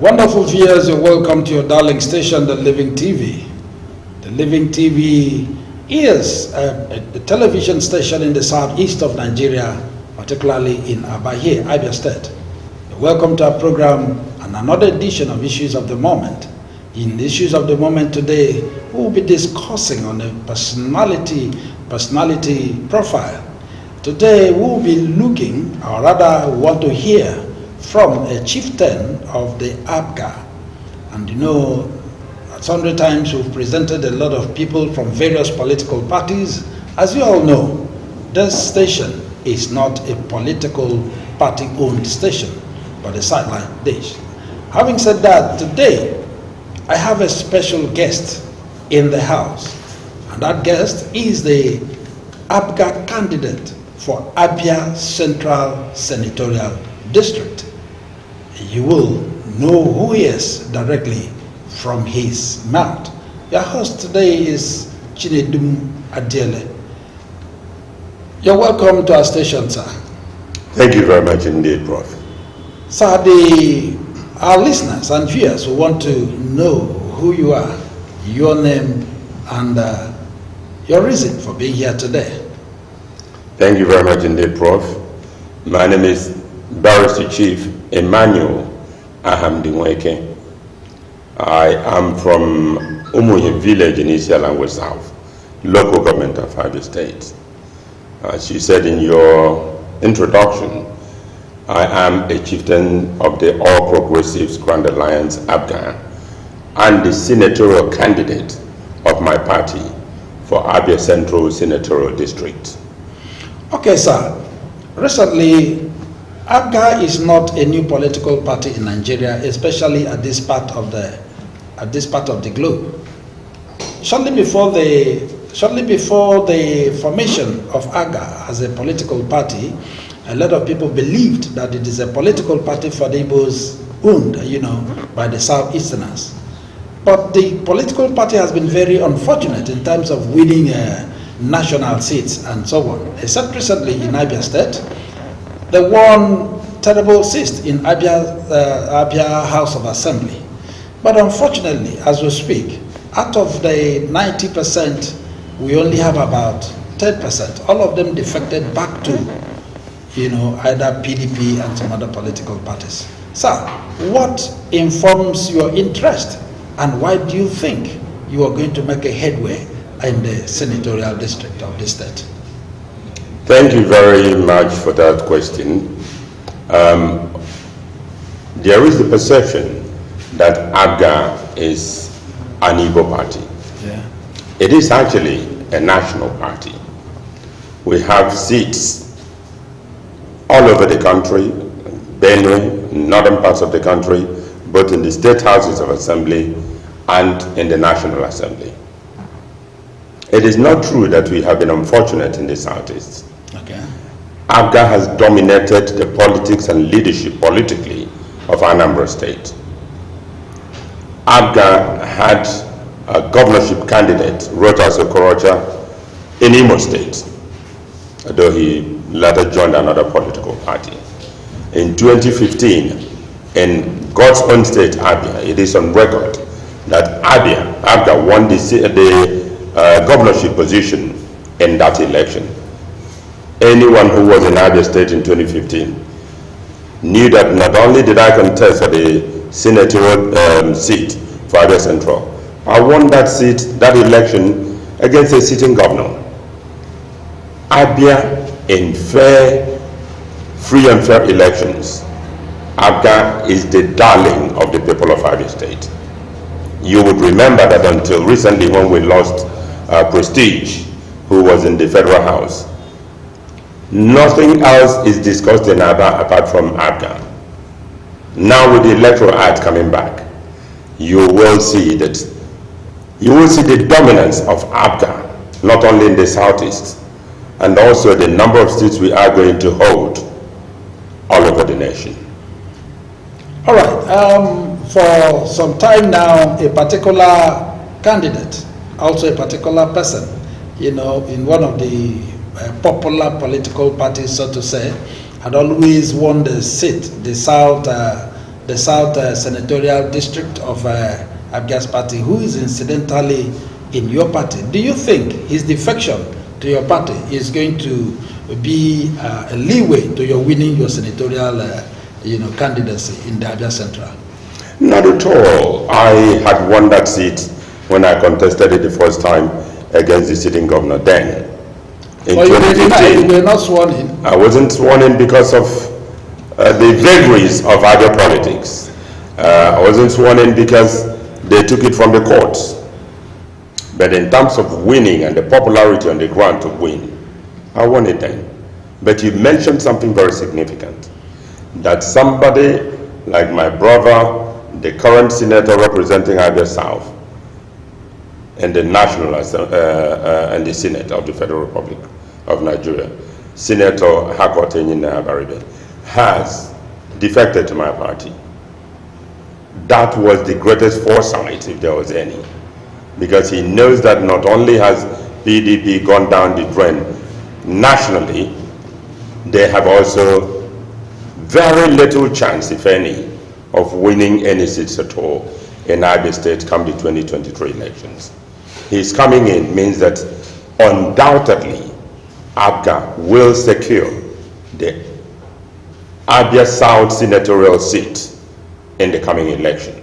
Wonderful viewers, you're welcome to your darling station, the Living TV. The Living TV is a television station in the southeast of Nigeria, particularly in Abia State. You're welcome to our program and another edition of Issues of the Moment. In the Issues of the Moment today, we will be discussing on a personality profile. Today we will be looking, or rather want to hear from a chieftain of the Apga. And you know, sundry times we've presented a lot of people from various political parties. As you all know, this station is not a political party-owned station, but a sideline dish. Having said that, today I have a special guest in the house, and that guest is the Apga candidate for Abia Central Senatorial District. You will know who he is directly from his mouth. Your host today is Chieftain Adele. You're welcome to our station, sir. Thank you very much indeed, Prof. Sir, our listeners and viewers who want to know who you are, your name, and your reason for being here today. Thank you very much indeed, Prof. My name is Barrister Chief Emmanuel Ahamdinweke. I am from Umuye village in East Language South, local government of Abia State. As you said in your introduction, I am a chieftain of the All Progressives Grand Alliance Apga and the senatorial candidate of my party for Abia Central Senatorial District. Okay, sir. Recently, Apga is not a new political party in Nigeria, especially at this part of the globe. Shortly before the formation of Apga as a political party, a lot of people believed that it is a political party for the Igbos owned, by the Southeasterners. But the political party has been very unfortunate in terms of winning national seats and so on. Except recently in Abia State, they won terrible seats in Abia House of Assembly. But unfortunately, as we speak, out of the 90%, we only have about 10%. All of them defected back to, either PDP and some other political parties. Sir, what informs your interest, and why do you think you are going to make a headway in the senatorial district of this state? Thank you very much for that question. There is the perception that Apga is an Igbo party. Yeah. It is actually a national party. We have seats all over the country, Benue, northern parts of the country, both in the state houses of assembly and in the National Assembly. It is not true that we have been unfortunate in the Southeast. Okay. Apga has dominated the politics and leadership politically of Anambra State. Apga had a governorship candidate, Rotas Okorocha, in Imo State, though he later joined another political party. In 2015, in God's own state, Abia, it is on record that Apga won the governorship position in that election. Anyone who was in Abia State in 2015 knew that not only did I contest for the senatorial seat for Abia Central, I won that seat, that election, against a sitting governor. Abia, in free and fair elections, Apga is the darling of the people of Abia State. You would remember that until recently, when we lost Prestige, who was in the Federal House, nothing else is discussed in Aba apart from Apga. Now with the Electoral Act coming back, you will see the dominance of Apga, not only in the Southeast, and also the number of seats we are going to hold all over the nation. All right. For some time now, a particular candidate, also a particular person, in one of the popular political parties, so to say, had always won the seat, the South the South Senatorial District of Apga's party, who is incidentally in your party. Do you think his defection to your party is going to be a leeway to your winning your senatorial candidacy in the Abia Central? Not at all. I had won that seat when I contested it the first time against the sitting governor then. In 2015. You were not sworn in. I wasn't sworn in because of the vagaries of Abia politics. I wasn't sworn in because they took it from the courts. But in terms of winning and the popularity on the ground to win, I won it then. But you mentioned something very significant, that somebody like my brother, the current senator representing Abia South, and the National and the Senate of the Federal Republic of Nigeria, Senator Hakotenyi Baribe, has defected to my party. That was the greatest foresight, if there was any, because he knows that not only has PDP gone down the drain nationally, they have also very little chance, if any, of winning any seats at all in Abia State come the 2023 elections. His coming in means that undoubtedly Apga will secure the Abia South senatorial seat in the coming election.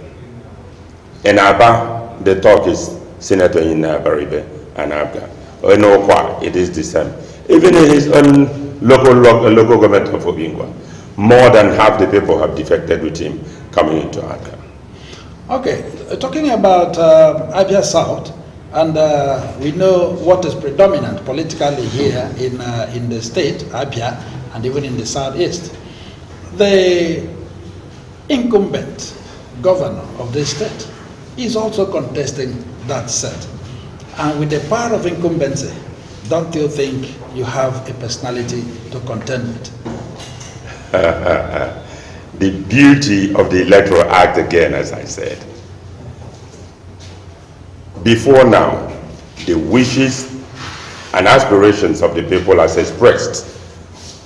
In Aba, the talk is Senator Baribe and Apga. In Okwa, it is the same. Even in his own local government of Obingwa, more than half the people have defected with him coming into Apga. Okay, talking about Abia South, and we know what is predominant politically here in the state, Abia, and even in the southeast. The incumbent governor of the state is also contesting that seat. And with the power of incumbency, don't you think you have a personality to contend with? The beauty of the Electoral Act, again, as I said. Before now, the wishes and aspirations of the people as expressed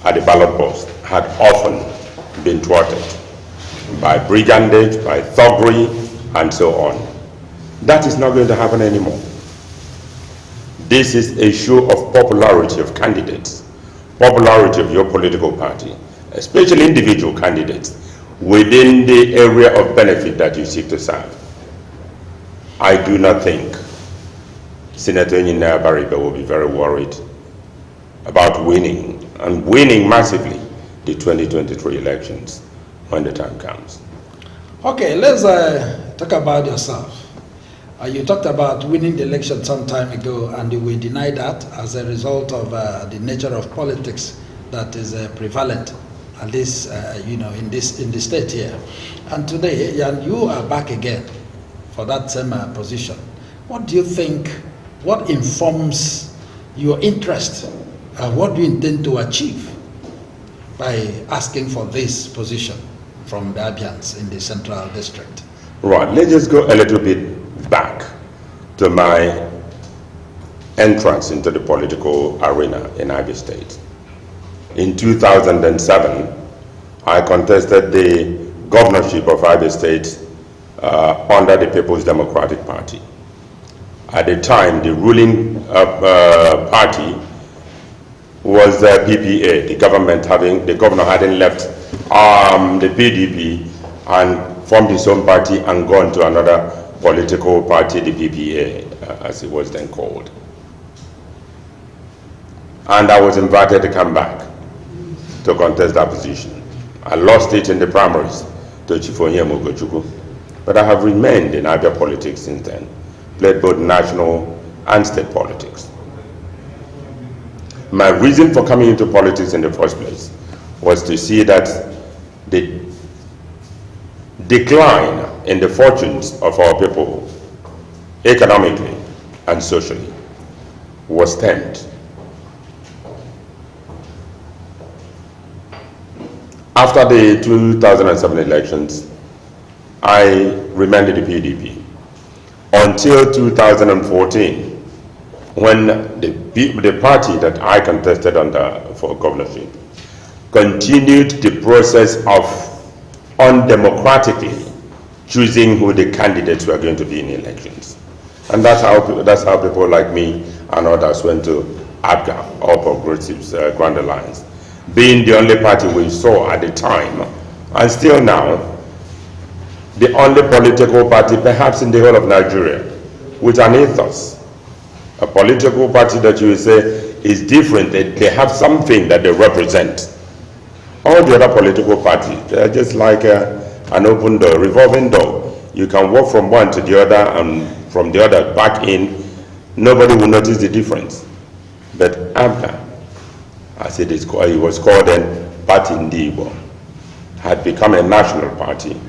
at the ballot box had often been thwarted by brigandage, by thuggery, and so on. That is not going to happen anymore. This is a show of popularity of candidates, popularity of your political party, especially individual candidates, within the area of benefit that you seek to serve. I do not think Senator Baribe will be very worried about winning, and winning massively, the 2023 elections when the time comes. Okay, let's talk about yourself. You talked about winning the election some time ago, and you will deny that as a result of the nature of politics that is prevalent, at least in the state here. And today, and you are back again for that same position. What do you think? What informs your interest? What do you intend to achieve by asking for this position from the Abians in the Central District? Right. Let's just go a little bit back to my entrance into the political arena in Abia State. In 2007, I contested the governorship of Abia State under the People's Democratic Party. At the time, the ruling party was PPA, the governor hadn't left the PDP and formed his own party and gone to another political party, the PPA, as it was then called. And I was invited to come back to contest that position. I lost it in the primaries to Chieftain Mogochukwu, but I have remained in Abia politics since then, played both national and state politics. My reason for coming into politics in the first place was to see that the decline in the fortunes of our people, economically and socially, was stemmed. After the 2007 elections, I remained in the PDP until 2014, when the party that I contested under for governorship continued the process of undemocratically choosing who the candidates were going to be in elections. And that's how people like me and others went to Apga, All Progressives Grand Alliance, being the only party we saw at the time, and still now, the only political party perhaps in the whole of Nigeria with an ethos. A political party that you will say is different, they have something that they represent. All the other political parties, they're just like an open door, revolving door. You can walk from one to the other and from the other back in. Nobody will notice the difference. But Apga, as it is called, it was called then Party Ndibo, had become a national party,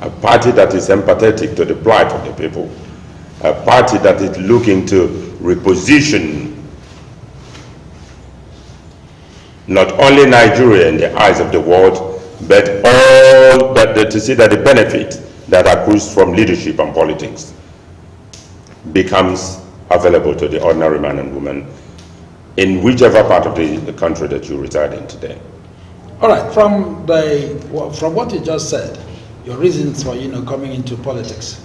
a party that is empathetic to the plight of the people, a party that is looking to reposition not only Nigeria in the eyes of the world, but all to see that the benefit that accrues from leadership and politics becomes available to the ordinary man and woman in whichever part of the country that you reside in today. All right, from what you just said, your reasons for coming into politics,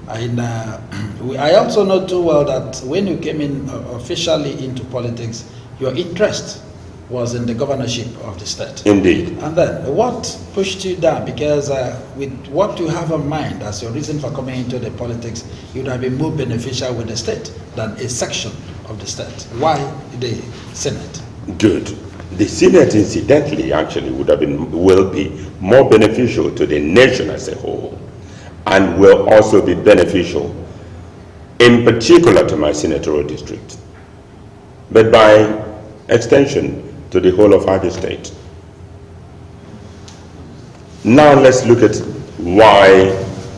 and I also know too well that when you came in officially into politics, your interest was in the governorship of the state. Indeed. And then what pushed you down? Because with what you have in mind as your reason for coming into the politics, you would have been more beneficial with the state than a section of the state. Why the Senate? Good. The Senate, incidentally, actually will be more beneficial to the nation as a whole, and will also be beneficial, in particular, to my senatorial district, but by extension to the whole of Abia State. Now let's look at why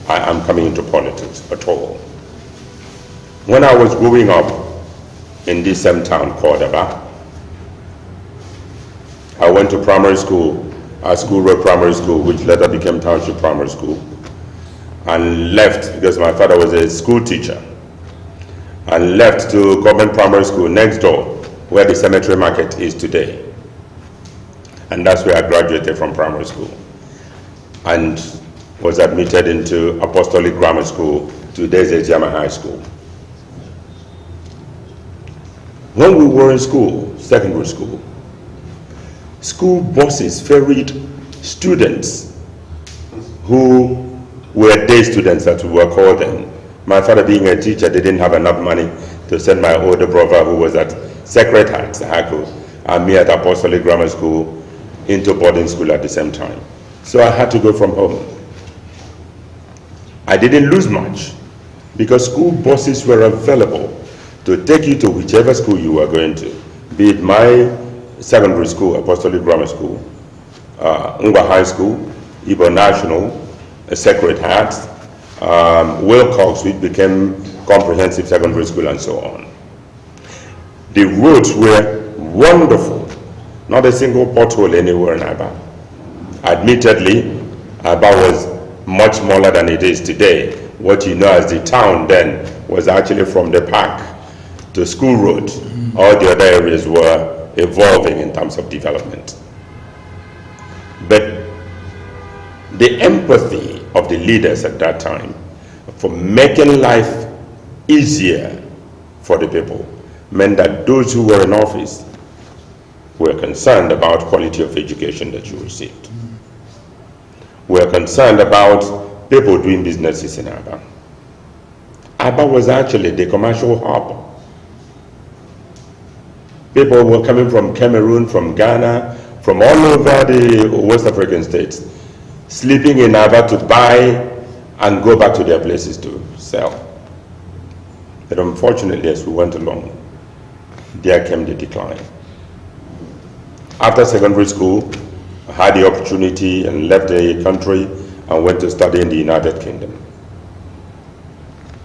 I am coming into politics at all. When I was growing up in this same town called Apga, I went to primary school, School Road Primary School, which later became Township Primary School, and left because my father was a school teacher, and left to government primary school next door, where the cemetery market is today. And that's where I graduated from primary school and was admitted into Apostolic Grammar School, today's Ejama High School. When we were in school, secondary school, school buses ferried students who were day students, that we were called them. My father being a teacher, they didn't have enough money to send my older brother, who was at Sacred Heart, Sahako, and me at Apostolic Grammar School into boarding school at the same time. So I had to go from home. I didn't lose much because school buses were available to take you to whichever school you were going to, be it my secondary school, Apostolic Grammar School, Ngwa High School, Ibo National, Sacred Heart, Wilcox, which became Comprehensive Secondary School, and so on. The roads were wonderful. Not a single pothole anywhere in Apga. Admittedly, Apga was much smaller than it is today. What you know as the town then was actually from the park to School Road. All the other areas were evolving in terms of development. But the empathy of the leaders at that time for making life easier for the people meant that those who were in office were concerned about quality of education that you received. Were concerned about people doing businesses in Apga. Apga was actually the commercial hub. People were coming from Cameroon, from Ghana, from all over the West African states, sleeping in Apga to buy and go back to their places to sell. But unfortunately, as we went along, there came the decline. After secondary school, I had the opportunity and left the country and went to study in the United Kingdom.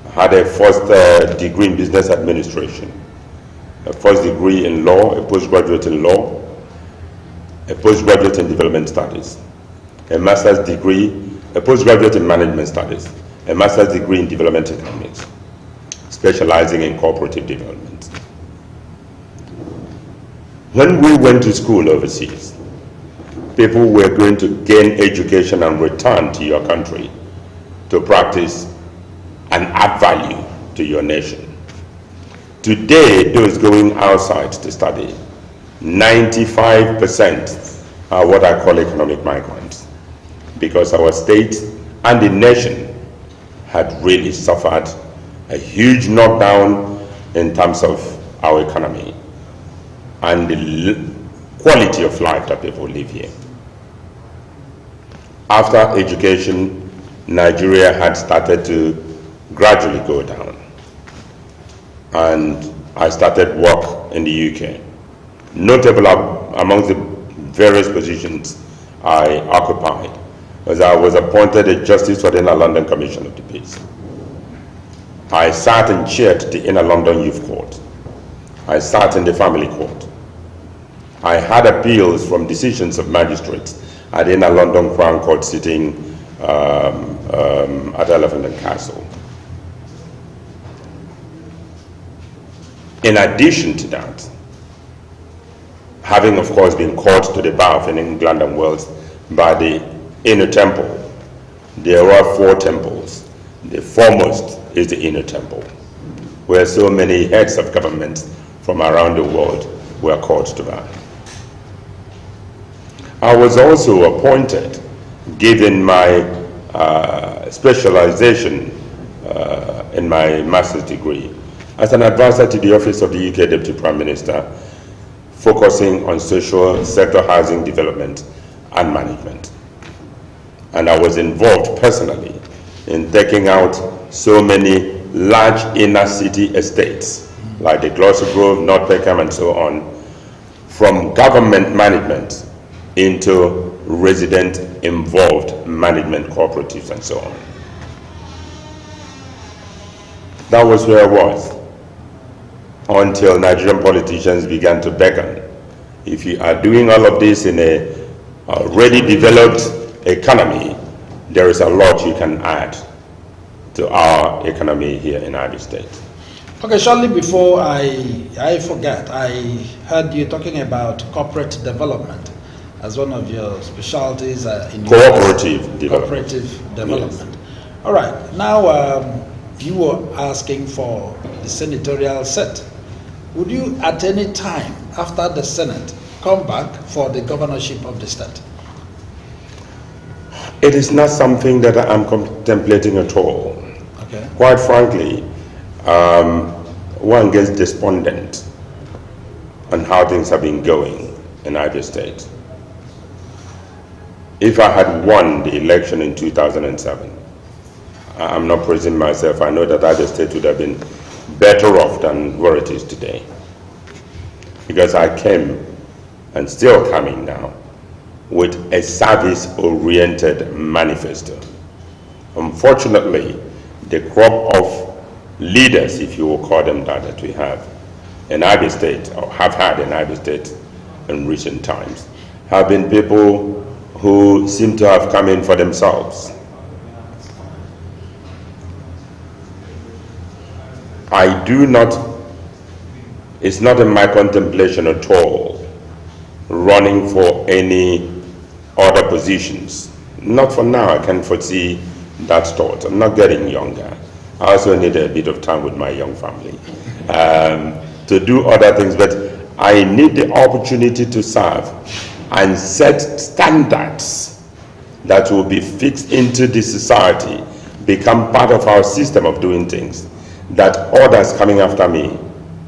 I had a first degree in business administration, a first degree in law, a postgraduate in law, a postgraduate in development studies, a master's degree, a postgraduate in management studies, a master's degree in development economics, specializing in cooperative development. When we went to school overseas, people were going to gain education and return to your country to practice and add value to your nation. Today, those going outside to study, 95% are what I call economic migrants, because our state and the nation had really suffered a huge knockdown in terms of our economy and the quality of life that people live here. After education, Nigeria had started to gradually go down, and I started work in the UK. Notable amongst the various positions I occupied was I was appointed a Justice for the Inner London Commission of the Peace. I sat and chaired the Inner London Youth Court. I sat in the Family Court. I had appeals from decisions of magistrates at the Inner London Crown Court sitting at Elephant and Castle. In addition to that, having of course been called to the bar of England and Wales by the Inner Temple, there are 4 temples. The foremost is the Inner Temple, where so many heads of governments from around the world were called to bar. I was also appointed, given my specialization in my master's degree, as an advisor to the Office of the UK Deputy Prime Minister, focusing on social sector housing development and management. And I was involved personally in taking out so many large inner city estates, like the Gloucester Grove, North Peckham, and so on, from government management into resident-involved management cooperatives and so on. That was where I was, until Nigerian politicians began to beckon. If you are doing all of this in a already developed economy, there is a lot you can add to our economy here in Abia State. Okay, shortly before I forget, I heard you talking about corporate development as one of your specialties in cooperative development. Yes. All right, now you were asking for the senatorial seat. Would you at any time after the Senate come back for the governorship of the state? It is not something that I'm contemplating at all. Okay. Quite frankly, one gets despondent on how things have been going in Abia State. If I had won the election in 2007, I'm not praising myself, I know that Abia State would have been better off than where it is today. Because I came, and still coming now, with a service-oriented manifesto. Unfortunately, the crop of leaders, if you will call them that we have in Abia State, or have had in Abia State in recent times, have been people who seem to have come in for themselves. It's not in my contemplation at all running for any other positions. Not for now, I can foresee that thought. I'm not getting younger. I also need a bit of time with my young family to do other things, but I need the opportunity to serve and set standards that will be fixed into the society, become part of our system of doing things, that others coming after me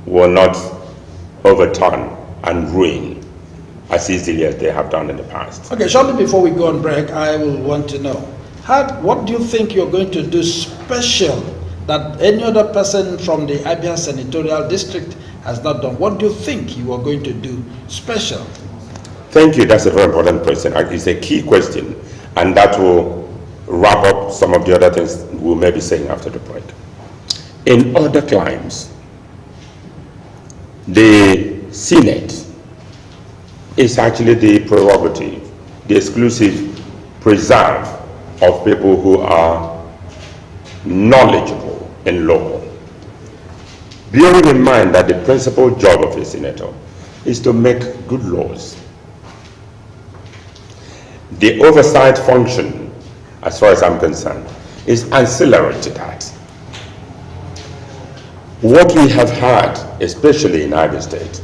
will not overturn and ruin as easily as they have done in the past. Okay, shortly before we go on break, I will want to know, what do you think you're going to do special that any other person from the Abia Senatorial District has not done? What do you think you are going to do special? Thank you. That's a very important question. It's a key question, and that will wrap up some of the other things we may be saying after the break. In other climes, the Senate is actually the prerogative, the exclusive preserve of people who are knowledgeable in law. Bearing in mind that the principal job of a senator is to make good laws. The oversight function, as far as I'm concerned, is ancillary to that. What we have had, especially in Abia State,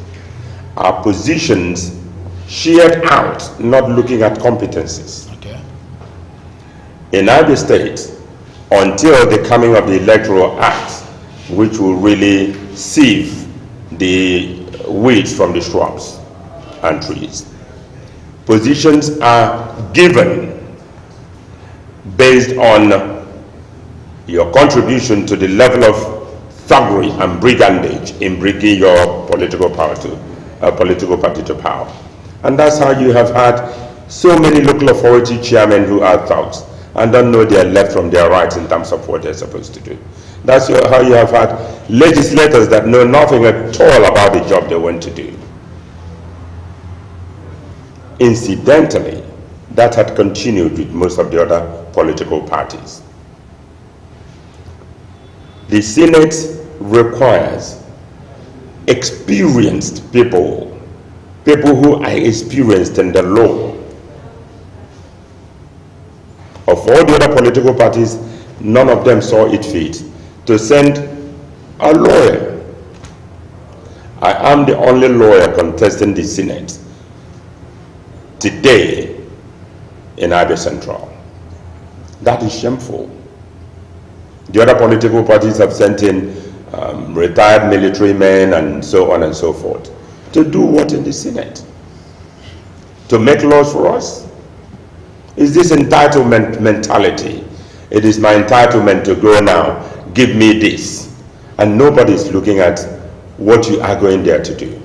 are positions shared out, not looking at competencies. Okay. In Abia State, until the coming of the Electoral Act, which will really sieve the weeds from the shrubs and trees, positions are given based on your contribution to the level of thuggery and brigandage in bringing your political power to political party to power. And that's how you have had so many local authority chairmen who are thugs and don't know their left from their right in terms of what they're supposed to do. That's how you have had legislators that know nothing at all about the job they want to do. Incidentally, that had continued with most of the other political parties. The Senate requires experienced people who are experienced in the law. Of all the other political parties, none of them saw it fit to send a lawyer. I am the only lawyer contesting the Senate today in Abia Central. That is shameful. The other political parties have sent in retired military men and so on and so forth. To do what in the Senate? To make laws for us? Is this entitlement mentality? It is my entitlement to go now, give me this. And nobody's looking at what you are going there to do.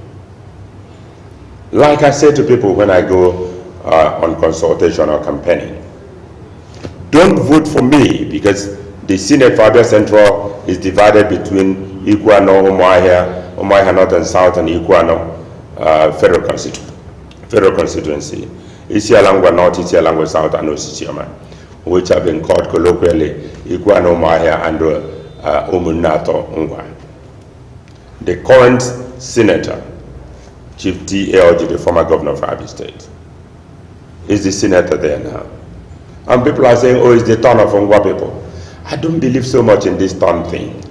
Like I say to people when I go on consultation or campaigning, don't vote for me because the Senate for Abia Central is divided between Iguano, Umuahia North and South, and Iguano federal constituency. Isialangwa North, Isialangwa South, and Osisioma, which have been called colloquially Iguano, Umuahia, and Umunato Ngwa. The current senator, Chief T.A.O.G., the former governor of Abia State, is the senator there now. And people are saying, oh, it's the turn of Ngwa people. I don't believe so much in this turn thing,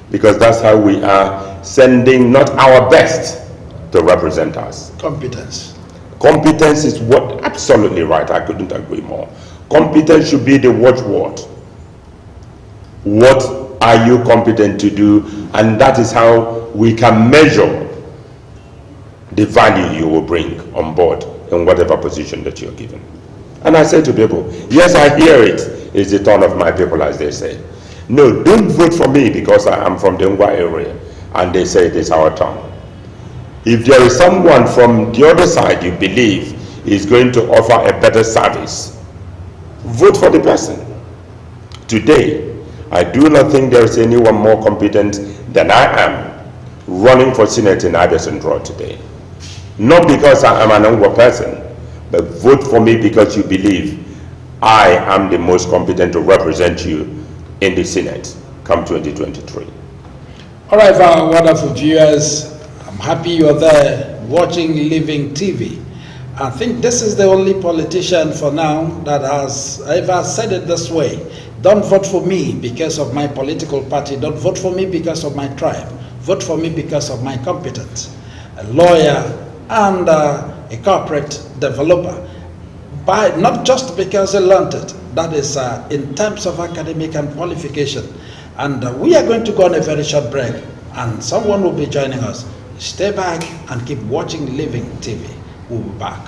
because that's how we are sending not our best to represent us. Competence. Competence is what, absolutely right, I couldn't agree more. Competence should be the watchword. What are you competent to do? And that is how we can measure the value you will bring on board in whatever position that you're given. And I say to people, yes, I hear it. It's the turn of my people, as they say. No, don't vote for me because I am from the Ngwa area and they say it is our turn. If there is someone from the other side you believe is going to offer a better service, vote for the person. Today, I do not think there is anyone more competent than I am running for Senate in Abia Central today. Not because I am an Ngwa person, but vote for me because you believe I am the most competent to represent you in the Senate come 2023. All right, our wonderful viewers, I'm happy you're there watching Living TV. I think this is the only politician for now that has ever said it this way. Don't vote for me because of my political party. Don't vote for me because of my tribe. Vote for me because of my competence. A lawyer and a corporate developer. Not just because they learned it. That is in terms of academic and qualification. And we are going to go on a very short break. And someone will be joining us. Stay back and keep watching Living TV. We'll be back.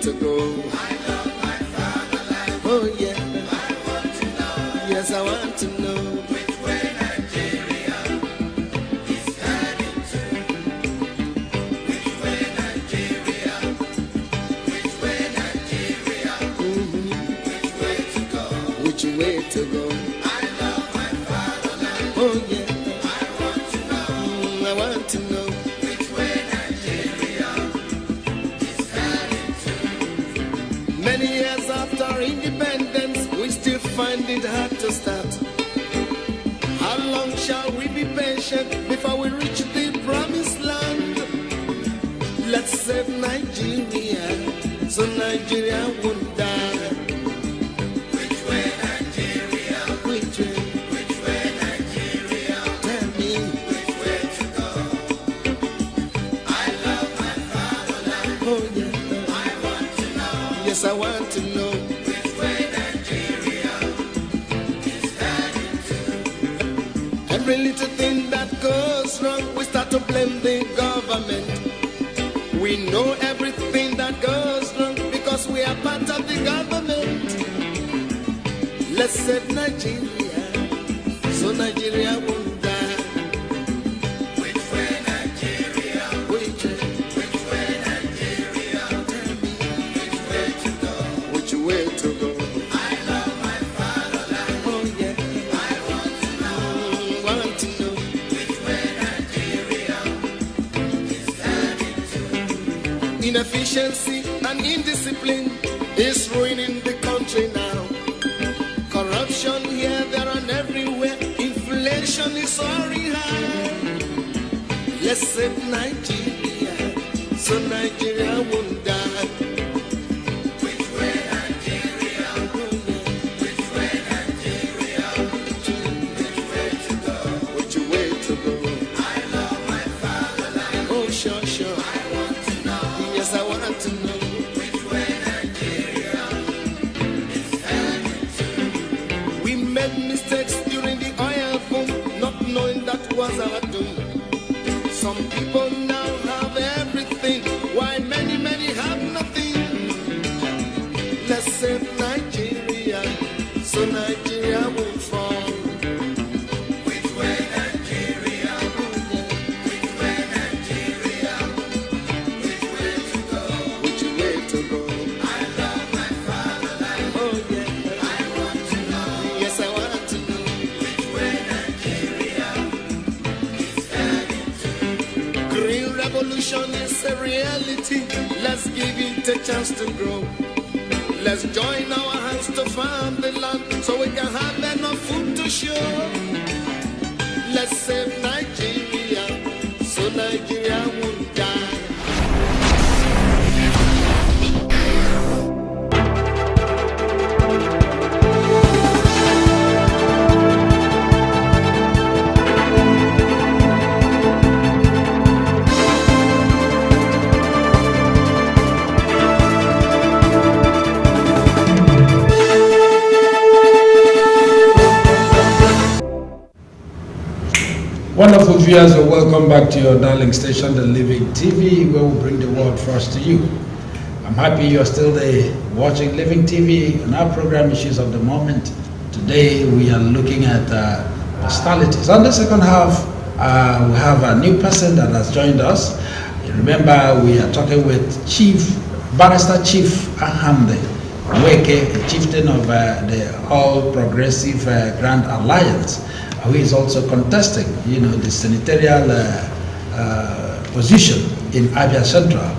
to go? I love my fatherland. Oh yeah. I want to know. Yes, I want to know which way Nigeria is heading to. Which way Nigeria? Which way Nigeria? Which way to go? Which way to go? I love my fatherland. Oh yeah. I want to know. I want to know. Many years after independence, we still find it hard to start. How long shall we be patient before we reach the promised land? Let's save Nigeria, so Nigeria won't die. Which way Nigeria? Which way? Which way Nigeria? Tell me. Which way to go? I love my fatherland. Oh yeah. Yes, I want to know which way Nigeria is heading to. Every little thing that goes wrong, we start to blame the government. We know everything that goes wrong because we are part of the government. Let's save Nigeria, so Nigeria won't die. Which way Nigeria? Which way? Which way Nigeria? Tell me. Which way to go? I love my fatherland. Oh yeah. I want to know. Want to know which way Nigeria is heading to. Inefficiency and indiscipline is ruining the country now. Corruption here, there, and everywhere. Inflation is soaring high. Let's save Nigeria, so Nigeria won't die. Was our doom. Some people now have everything, while many, many have nothing. Let's save Nigeria, so Nigeria won't fall. Which way Nigeria? Which way Nigeria? Which way to go? Which way to go? I love my fatherland. Oh yeah. I want to know. Yes, I want to know. Which way Nigeria? Green revolution is a reality. Let's give it a chance to grow. Let's join our hands to farm the land so we can have enough food to show. Let's save Nigeria, so Nigeria won't die. Wonderful viewers, welcome back to your darling station, the Living TV, where we bring the world first to you. I'm happy you're still there watching Living TV on our program Issues of the Moment. Today we are looking at personalities. On the second half, we have a new person that has joined us. You remember we are talking with Barrister Chief Ahamde Weke, a chieftain of the All Progressive Grand Alliance, who is also contesting, the senatorial position in Apga Central.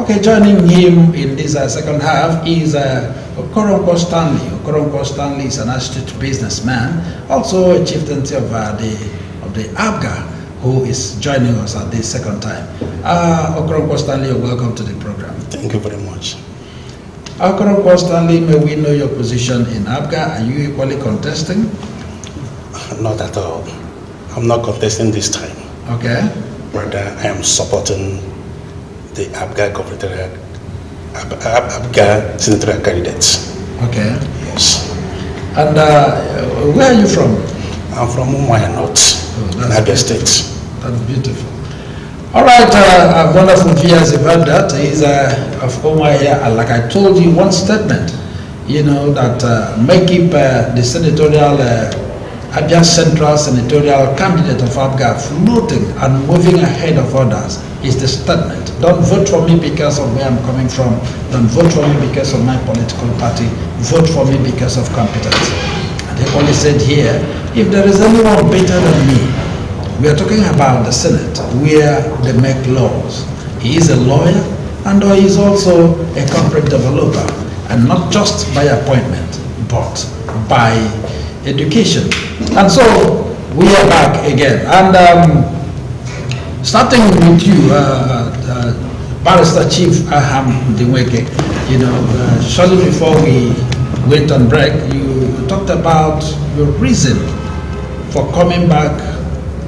Okay, joining him in this second half is Okoronkwo Stanley. Okoronkwo Stanley is an astute businessman, also a chieftaincy of the Apga, who is joining us at this second time. Okoronkwo Stanley, welcome to the program. Thank you very much. Okoronkwo Stanley, may we know your position in Apga? Are you equally contesting? Not at all. I'm not contesting this time. Okay. Rather, I am supporting the Apga Apga senatorial candidates. Okay. Yes. And where are you from? I'm from Umuahia North, in Apga State. That's beautiful. All right, wonderful viewers, you've heard that. He's of Omar here, and like I told you, one statement, you know, that may keep the senatorial, Apga Central senatorial candidate of Apga floating and moving ahead of others is the statement. Don't vote for me because of where I'm coming from. Don't vote for me because of my political party. Vote for me because of competence. And he only said here, if there is anyone better than me, we are talking about the Senate, where they make laws. He is a lawyer, and he is also a corporate developer, and not just by appointment, but by education. And so we are back again. And starting with you, Barrister Chief Aham Dinweke, you know, shortly before we went on break, you talked about your reason for coming back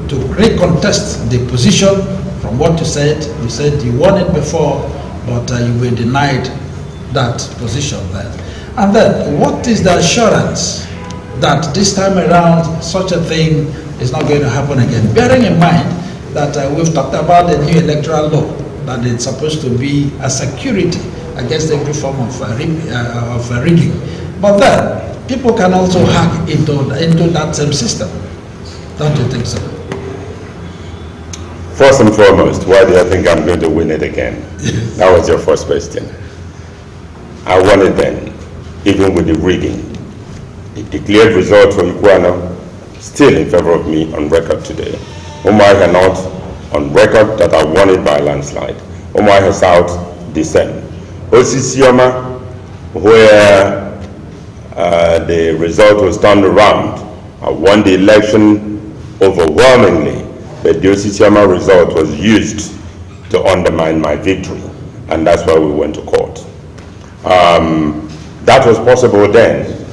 to recontest the position. From what you said you won it before, but you were denied that position then. And then, what is the assurance that this time around such a thing is not going to happen again? Bearing in mind that we've talked about the new electoral law, that it's supposed to be a security against every form of rigging. But then, people can also hack into that same system. Don't you think so? First and foremost, why do I think I'm going to win it again? That was your first question. I won it then, even with the rigging. The declared result for Iguana still in favor of me on record today. Omar cannot on record that I won it by a landslide. Omar has out the same. Osisioma, where the result was turned around, I won the election overwhelmingly. But the Osisioma result was used to undermine my victory, and that's why we went to court. That was possible then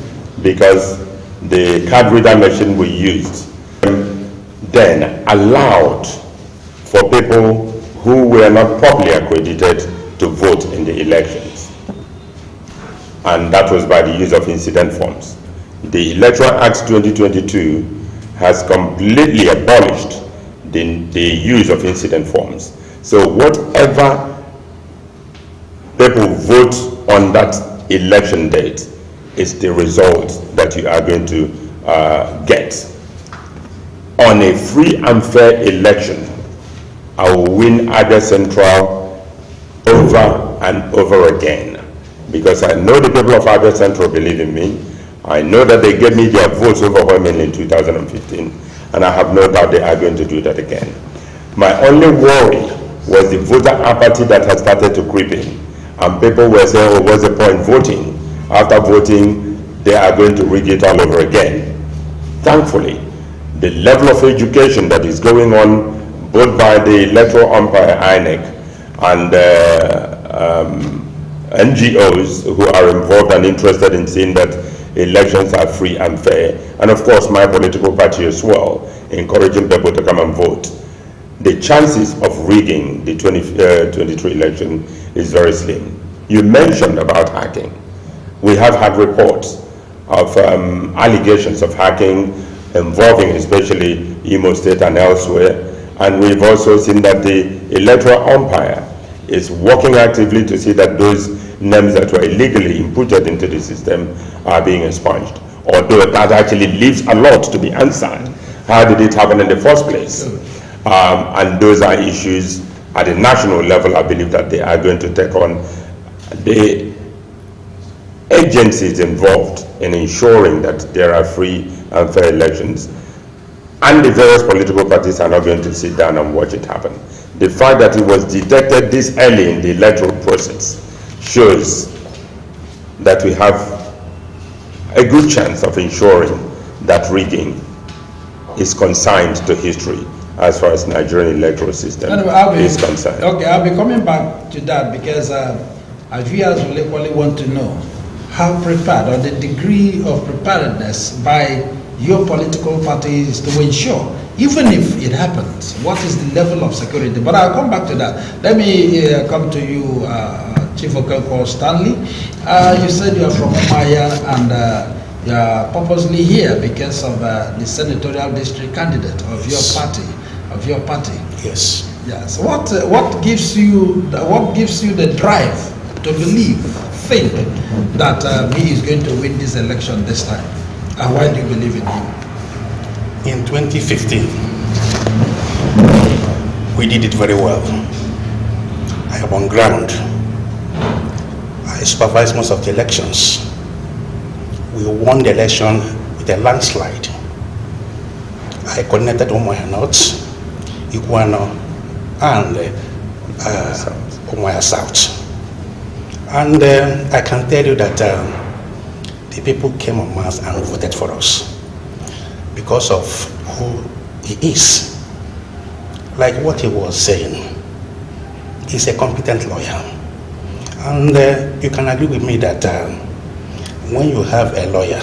because the card reader machine we used then allowed for people who were not properly accredited to vote in the elections. And that was by the use of incident forms. The Electoral Act 2022 has completely abolished the use of incident forms. So whatever people vote on that election date is the result that you are going to get. On a free and fair election, I will win Apga Central over and over again, because I know the people of Apga Central believe in me. I know that they gave me their votes overwhelmingly in 2015. And I have no doubt they are going to do that again. My only worry was the voter apathy that has started to creep in. And people were saying, oh, what's the point voting? After voting, they are going to rig it all over again. Thankfully, the level of education that is going on, both by the electoral umpire, INEC, and NGOs who are involved and interested in seeing that elections are free and fair, and of course my political party as well, encouraging people to come and vote. The chances of rigging the 2023 election is very slim. You mentioned about hacking. We have had reports of allegations of hacking involving especially Imo State and elsewhere, and we've also seen that the electoral umpire is working actively to see that those names that were illegally inputted into the system are being expunged. Although that actually leaves a lot to be answered. How did it happen in the first place? And those are issues at the national level. I believe that they are going to take on the agencies involved in ensuring that there are free and fair elections. And the various political parties are not going to sit down and watch it happen. The fact that it was detected this early in the electoral process shows that we have a good chance of ensuring that rigging is consigned to history as far as Nigerian electoral system is concerned. Okay, I'll be coming back to that because our viewers will equally want to know how prepared, or the degree of preparedness by your political parties to ensure, even if it happens, what is the level of security? But I'll come back to that. Let me come to you, Chief Okelko Stanley. You said you are from Omaya and you are purposely here because of the senatorial district candidate of your party. Yes. Yes. What gives you the drive to think that he is going to win this election this time, and why do you believe in him? In 2015, we did it very well. I am on ground. I supervised most of the elections. We won the election with a landslide. I connected Umuahia North, Iguano, and Umuahia South. And I can tell you that the people came en masse and voted for us because of who he is. Like what he was saying, he's a competent lawyer. And you can agree with me that when you have a lawyer,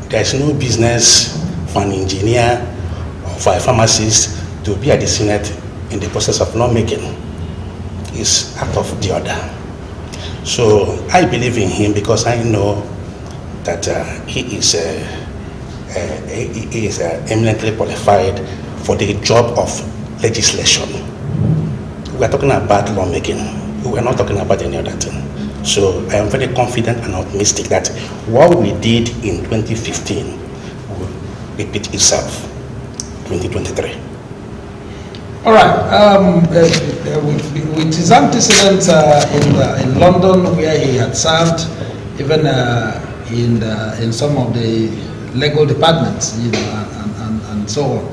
there's no business for an engineer or for a pharmacist to be at the Senate in the process of lawmaking. It's out of the order. So I believe in him because I know that he is eminently qualified for the job of legislation. We are talking about lawmaking. We are not talking about any other thing. So I am very confident and optimistic that what we did in 2015 will repeat itself 2023. All right. With his antecedents in London, where he had served, even in some of the legal departments, and so on.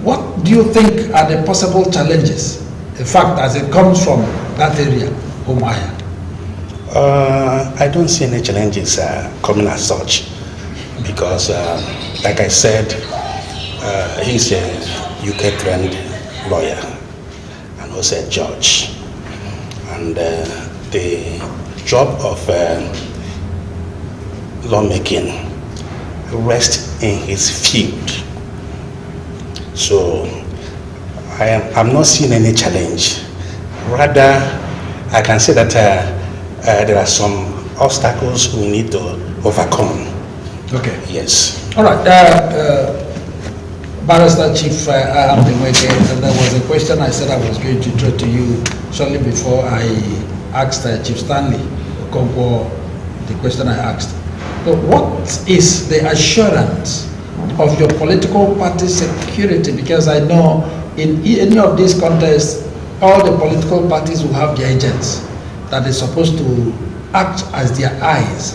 What do you think are the possible challenges, in fact, as it comes from that area, Umuahia? I don't see any challenges coming as such because, like I said, he's a UK trained lawyer and also a judge. And the job of lawmaking rests in his field. So I'm not seeing any challenge. Rather, I can say that there are some obstacles we need to overcome. Okay. Yes. All right. Barrister Chief Amdimweke, there was a question I said I was going to throw to you shortly before I asked Chief Stanley Okonkwo the question I asked. But what is the assurance of your political party security? Because I know in any of these contests, all the political parties will have their agents that is supposed to act as their eyes.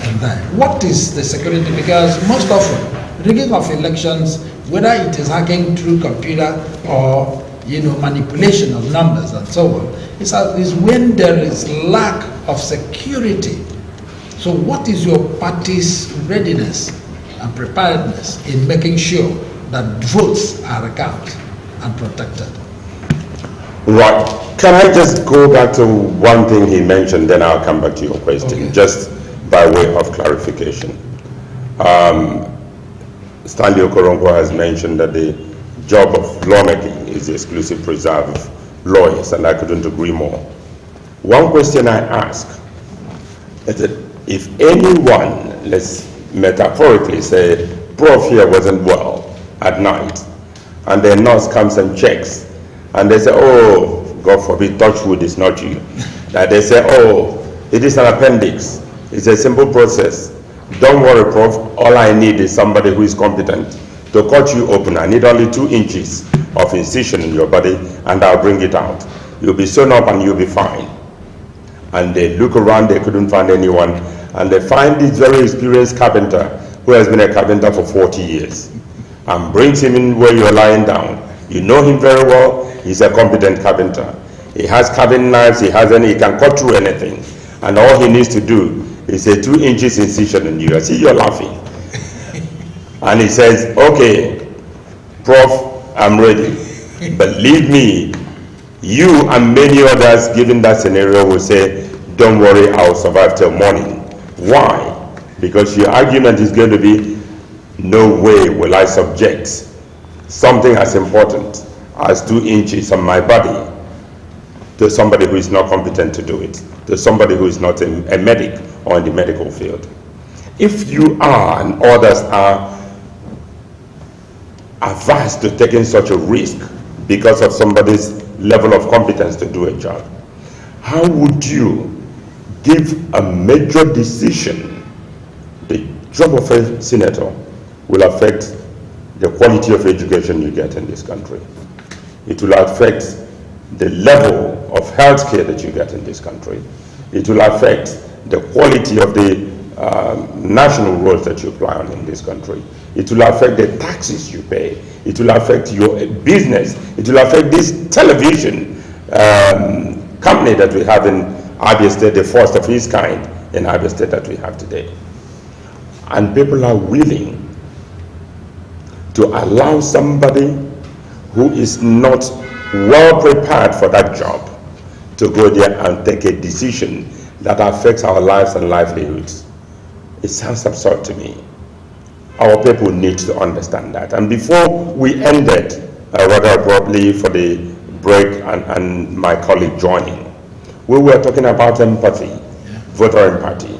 And that. What is the security? Because most often, rigging of elections, whether it is hacking through computer or manipulation of numbers and so on, is when there is lack of security. So what is your party's readiness and preparedness in making sure that votes are counted and protected? Right. Can I just go back to one thing he mentioned, then I'll come back to your question, okay, just by way of clarification. Stanley Okonkwo has mentioned that the job of lawmaking is the exclusive preserve of lawyers, and I couldn't agree more. One question I ask is that if anyone, let's metaphorically say, Prof here wasn't well at night, and the nurse comes and checks, and they say, oh, God forbid, touch wood, is not you. That they say, oh, it is an appendix. It's a simple process. Don't worry, Prof. All I need is somebody who is competent to cut you open. I need only 2 inches of incision in your body, and I'll bring it out. You'll be sewn up and you'll be fine. And they look around, they couldn't find anyone, and they find this very experienced carpenter who has been a carpenter for 40 years and brings him in where you're lying down. You know him very well. He's a competent carpenter. He has carving knives, he can cut through anything. And all he needs to do is a 2 inches incision in you. I see you're laughing. And he says, okay, Prof, I'm ready. Believe me, you and many others given that scenario will say, don't worry, I'll survive till morning. Why? Because your argument is going to be, no way will I subject something as important as 2 inches on my body to somebody who is not competent to do it, to somebody who is not a medic or in the medical field. If you are and others are averse to taking such a risk, because of somebody's level of competence to do a job. How would you give a major decision? The job of a senator will affect the quality of education you get in this country. It will affect the level of health care that you get in this country. It will affect the quality of the national roads that you apply on in this country. It will affect the taxes you pay. It will affect your business. It will affect this television company that we have in Abia State, the first of its kind in Abia State that we have today. And people are willing to allow somebody who is not well prepared for that job to go there and take a decision that affects our lives and livelihoods. It sounds absurd to me. Our people need to understand that. And before we ended, rather abruptly for the break and my colleague joining, we were talking about empathy, voter empathy.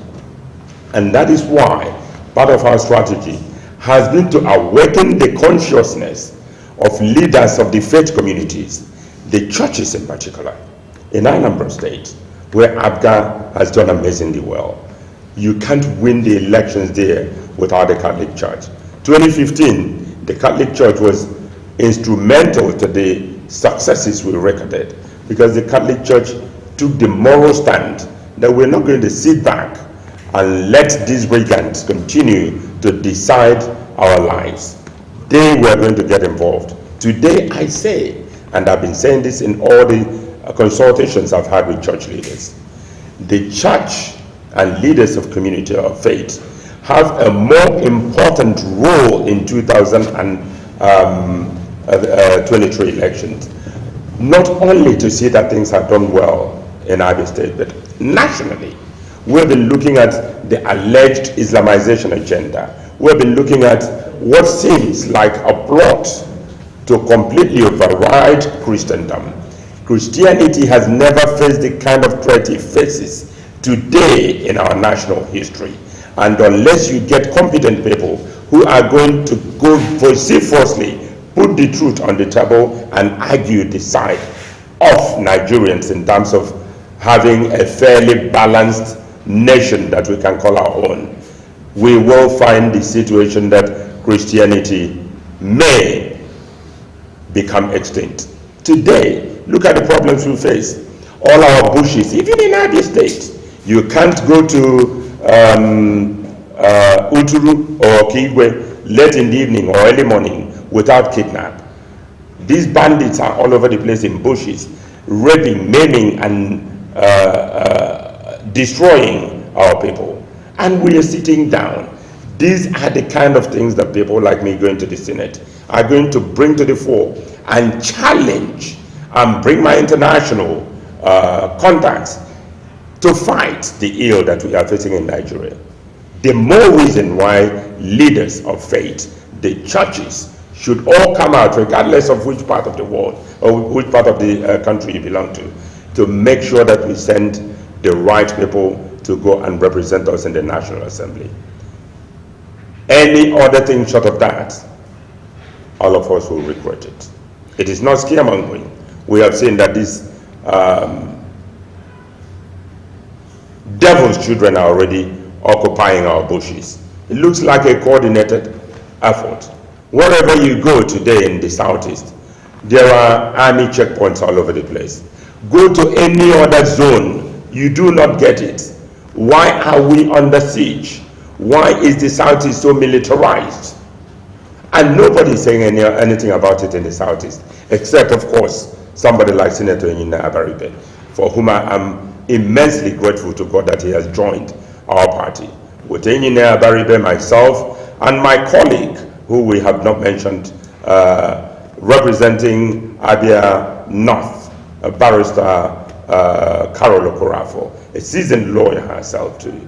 And that is why part of our strategy has been to awaken the consciousness of leaders of the faith communities, the churches in particular, in Anambra State, where Apga has done amazingly well. You can't win the elections there without the Catholic Church. 2015, the Catholic Church was instrumental to the successes we recorded because the Catholic Church took the moral stand that we're not going to sit back and let these brigands continue to decide our lives. They were going to get involved. Today I say, and I've been saying this in all the consultations I've had with church leaders, the church and leaders of community of faith have a more important role in 2023 elections. Not only to see that things are done well in Abia State, but nationally. We've been looking at the alleged Islamization agenda. We've been looking at what seems like a plot to completely override Christendom. Christianity has never faced the kind of threat it faces today in our national history. And unless you get competent people who are going to go vociferously, put the truth on the table and argue the side of Nigerians in terms of having a fairly balanced nation that we can call our own, we will find the situation that Christianity may become extinct. Today, look at the problems we face. All our bushes, even in Abia State, you can't go to Uturu or Kigwe late in the evening or early morning without kidnap. These bandits are all over the place in bushes, raping, maiming, and destroying our people. And we are sitting down. These are the kind of things that people like me going to the Senate are going to bring to the fore and challenge and bring my international contacts to fight the ill that we are facing in Nigeria. The more reason why leaders of faith, the churches, should all come out, regardless of which part of the world or which part of the country you belong to make sure that we send the right people to go and represent us in the National Assembly. Any other thing short of that, all of us will regret it. It is not scaremongering. We have seen that these devil's children are already occupying our bushes. It looks like a coordinated effort. Wherever you go today in the southeast, there are army checkpoints all over the place. Go to any other zone, you do not get it. Why are we under siege? Why is the southeast so militarized? And nobody is saying anything about it in the southeast, except, of course, somebody like Senator Nyina Abaribe, for whom I am immensely grateful to God that he has joined our party. With Nyina Abaribe, myself, and my colleague, who we have not mentioned, representing Abia North, a barrister, Carol Okorafo, a seasoned lawyer herself too,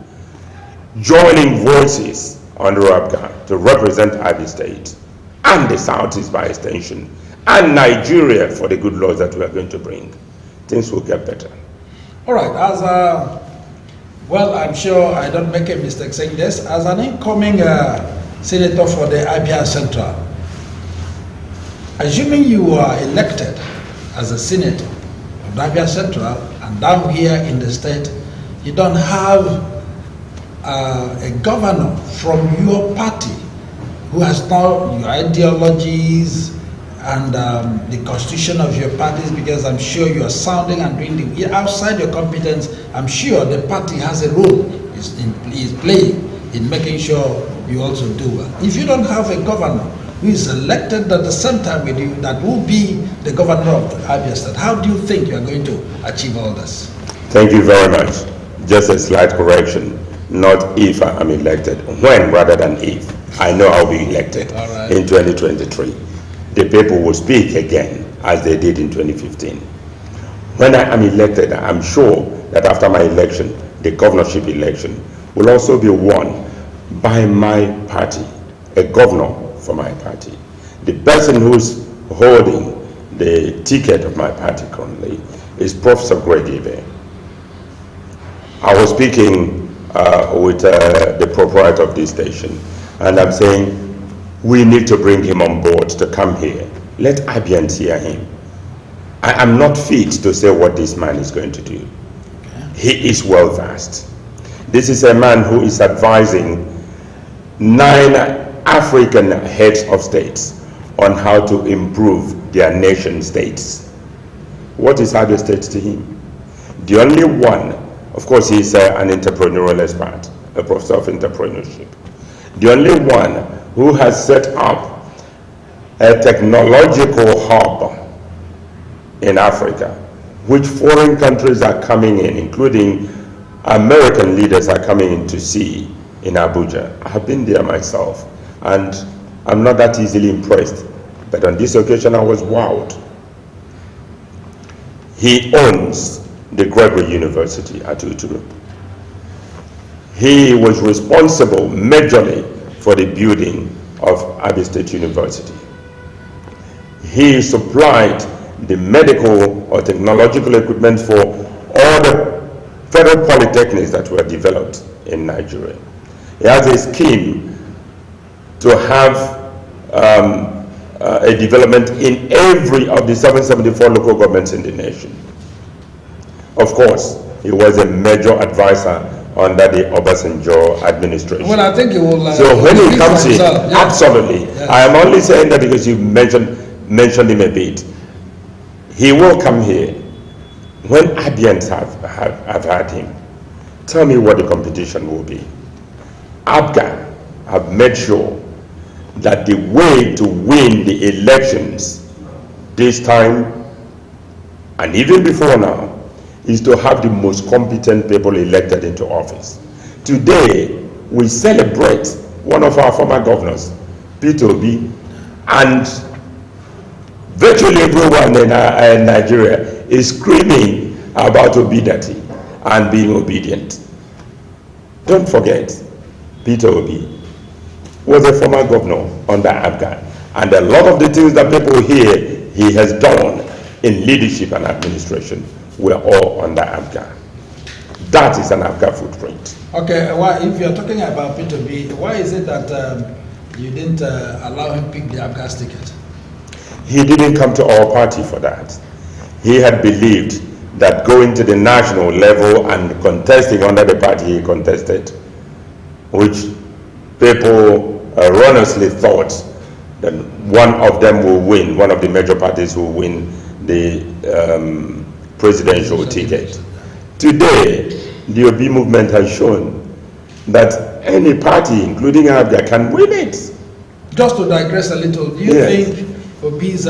joining voices under Apga to represent Abia State and the Southeast by extension, and Nigeria for the good laws that we are going to bring. Things will get better. All right, as well, I'm sure I don't make a mistake saying this, as an incoming senator for the Abia Central, Assuming you are elected as a senator of Abia Central and down here in the state, you don't have a governor from your party who has now your ideologies and the constitution of your parties, because I'm sure you are sounding and doing the outside your competence. I'm sure the party has a role is playing in making sure you also do well. If you don't have a governor who is elected at the same time with you, that will be the governor of Abia State, how do you think you are going to achieve all this? Thank you very much. Just a slight correction, not if I'm elected, when rather than if. I know I'll be elected in 2023. The people will speak again as they did in 2015. When I am elected, I'm sure that after my election, the governorship election will also be won by my party, a governor for my party. The person who's holding the ticket of my party currently is Professor Greg Ibe. I was speaking with the proprietor of this station, and I'm saying, we need to bring him on board to come here. Let Abians hear him. I am not fit to say what this man is going to do. He is well versed. This is a man who is advising 9 African heads of states on how to improve their nation states. What is Abia State to him? The only one, of course, he's an entrepreneurial expert, a professor of entrepreneurship. The only one who has set up a technological hub in Africa, which foreign countries are coming in, including American leaders are coming in to see in Abuja. I have been there myself, and I'm not that easily impressed. But on this occasion, I was wowed. He owns the Gregory University at Uturu. He was responsible majorly for the building of Abia State University. He supplied the medical or technological equipment for all the federal polytechnics that were developed in Nigeria. He has a scheme to have a development in every of the 774 local governments in the nation. Of course, he was a major advisor under the Obasanjo administration. Well, I think he will. So when he comes in, absolutely. Yes. I am only saying that because you mentioned him a bit. He will come here. When Abians have had him, tell me what the competition will be. Apga have made sure that the way to win the elections this time and even before now is to have the most competent people elected into office. Today, we celebrate one of our former governors, Peter Obi, and virtually everyone in Nigeria is screaming about obedience and being obedient. Don't forget, Peter Obi was a former governor under Apga, and a lot of the things that people hear he has done in leadership and administration were all under Apga. That is an Apga footprint. Okay, well, if you're talking about Peter B, why is it that you didn't allow him pick the Apga's ticket? He didn't come to our party for that. He had believed that going to the national level and contesting under the party he contested, which people erroneously thought that one of them will win, one of the major parties will win the presidential ticket. Today, the Obi movement has shown that any party, including Apga, can win it. Just to digress a little, do you think Obi's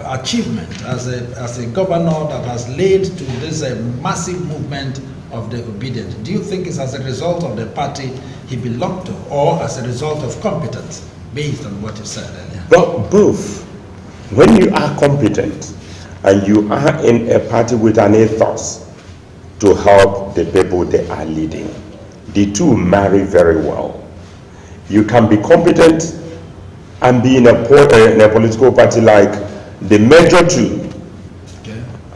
achievement as a governor that has led to this massive movement of the obedient, do you think it's as a result of the party he belonged to, or as a result of competence, based on what you said earlier? Well, both. When you are competent and you are in a party with an ethos to help the people they are leading, the two marry very well. You can be competent and be in a political party like the major two,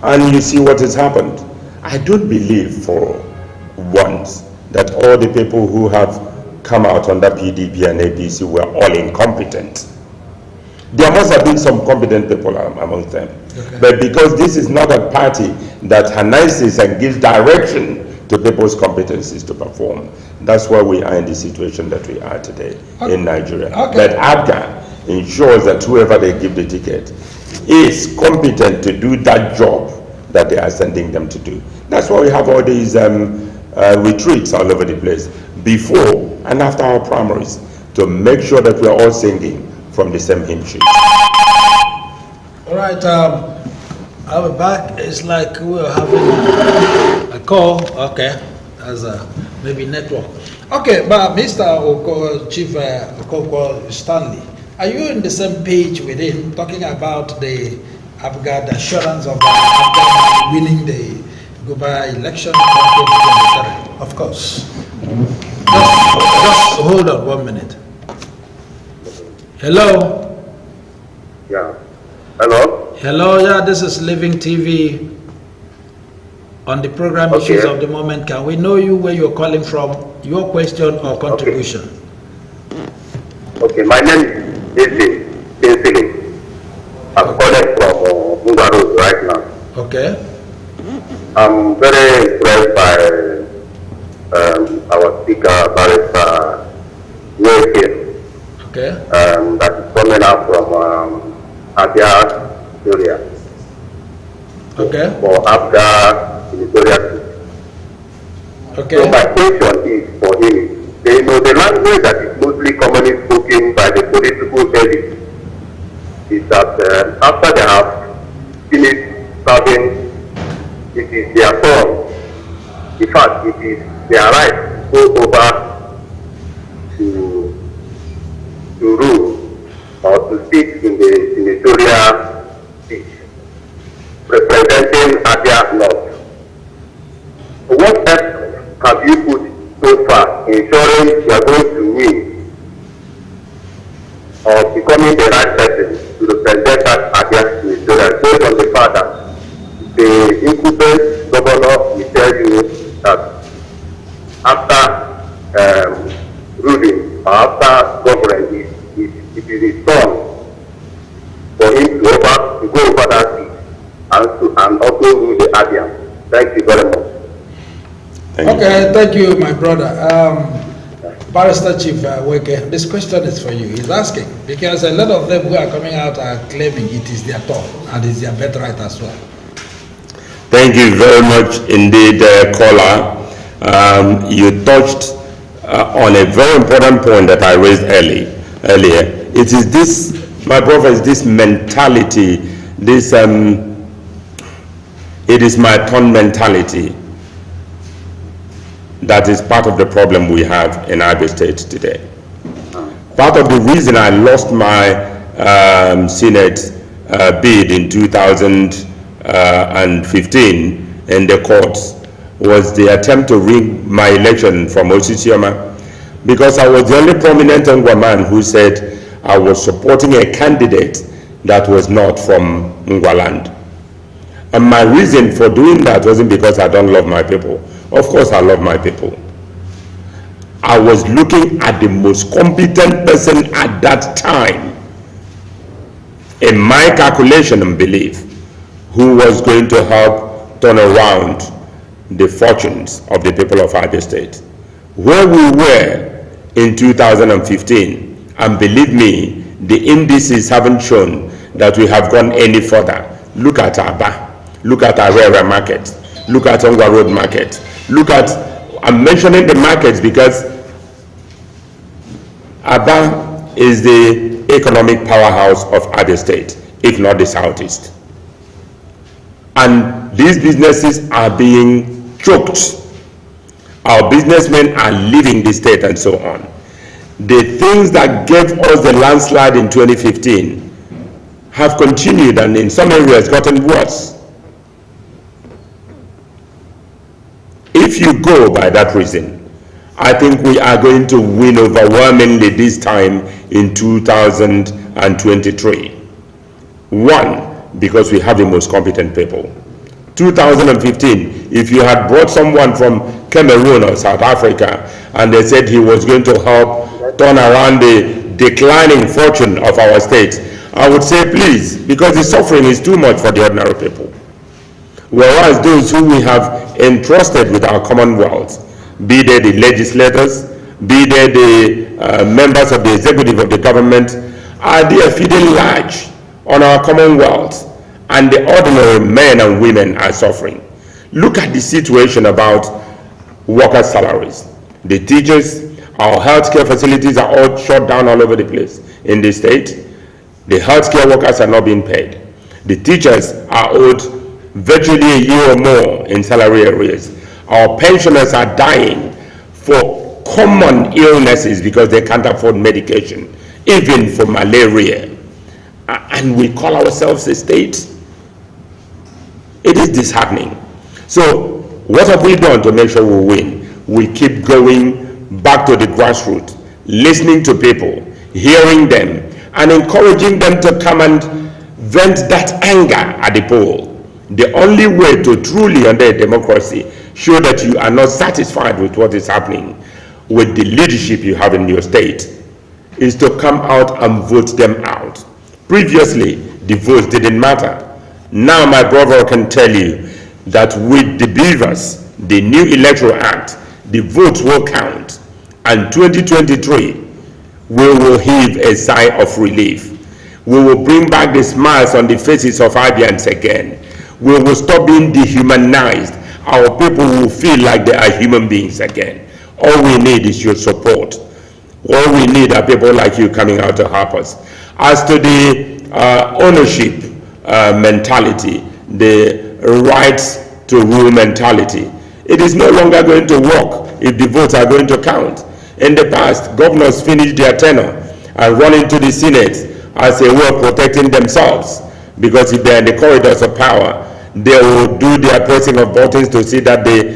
and you see what has happened. I don't believe for once that all the people who have come out under PDP and APC were all incompetent. There must have been some competent people amongst them. Okay. But because this is not a party that harnesses and gives direction to people's competencies to perform, that's why we are in the situation that we are today in Nigeria. Okay. But Apga ensures that whoever they give the ticket is competent to do that job that they are sending them to do. That's why we have all these retreats all over the place, before and after our primaries, to make sure that we are all singing from the same hymn sheet. All right, I'll be back. It's like we were having a call. Okay, as maybe network. Okay, but Mr. Chief Okoko Stanley, are you in the same page with him, talking about the Apga, the assurance of Apga winning the Guba election in 2023? Of course. Just hold on 1 minute. Hello? Yeah. Hello? Hello, yeah, this is Living TV on the program Issues of the Moment. Can we know you, where you're calling from, your question or contribution? Okay, my name is Chieftain. I'm calling from Ungaro right now. Okay. I'm very impressed by our speaker, Barrister Chieftain, Okay. that is coming out from Apga, Syria. Okay. For Apga, Syria. Okay. So my question is for him. They know the language that is mostly commonly spoken by the political elite is that after they have finished serving, it is their turn. In fact, it is their right to go over to rule or to sit in the senatorial seat representing Apga North. What else have you put so far ensuring you are going to win or becoming the right person to represent that Apga senatorial, based on the fact that the incumbent governor will tell you that after ruling or after governing, it is his turn for him to go over that seat and also rule the Apga. Thank you very much. Okay, thank you, my brother. Barrister Chief Weke, this question is for you. He's asking, because a lot of them who are coming out are claiming it is their turn and it's their birthright as well. Thank you very much indeed, caller. You touched on a very important point that I raised earlier. It is this, my brother, is this mentality, this it is my turn mentality that is part of the problem we have in Abia State today. Part of the reason I lost my Senate bid in 2015 in the courts was the attempt to rig my election from Osisioma, because I was the only prominent Ngwa man who said I was supporting a candidate that was not from Ngwa land. And my reason for doing that wasn't because I don't love my people. Of course I love my people. I was looking at the most competent person at that time, in my calculation and belief, who was going to help turn around the fortunes of the people of Abia State. Where we were in 2015, and believe me, the indices haven't shown that we have gone any further. Look at Aba, look at Arera market, look at Ongwa Road market, look at, I'm mentioning the markets because Aba is the economic powerhouse of Abia State, if not the Southeast. And these businesses are being choked. Our businessmen are leaving the state and so on. The things that gave us the landslide in 2015 have continued and in some areas gotten worse. If you go by that reason, I think we are going to win overwhelmingly this time in 2023. One, because we have the most competent people. 2015, if you had brought someone from Cameroon or South Africa and they said he was going to help turn around the declining fortune of our state, I would say please, because the suffering is too much for the ordinary people. Whereas those who we have entrusted with our commonwealth, be they the legislators, be they the members of the executive of the government, are there feeding large on our commonwealth, and the ordinary men and women are suffering. Look at the situation about workers' salaries. The teachers, our healthcare facilities are all shut down all over the place in the state. The healthcare workers are not being paid. The teachers are owed virtually a year or more in salary arrears. Our pensioners are dying for common illnesses because they can't afford medication, even for malaria. And we call ourselves a state? It is disheartening. So what have we done to make sure we win? We keep going back to the grassroots, listening to people, hearing them, and encouraging them to come and vent that anger at the poll. The only way to truly under a democracy show that you are not satisfied with what is happening with the leadership you have in your state is to come out and vote them out. Previously, the votes didn't matter. Now my brother can tell you that with the Beavers, the new Electoral Act, the votes will count, and 2023 we will heave a sigh of relief. We will bring back the smiles on the faces of Abians again. We will stop being dehumanized. Our people will feel like they are human beings again. All we need is your support. All we need are people like you coming out to help us. As to the ownership mentality, the rights to rule mentality, it is no longer going to work if the votes are going to count. In the past, governors finished their tenure and run into the Senate as a way of protecting themselves, because if they're in the corridors of power, they will do their pressing of buttons to see that the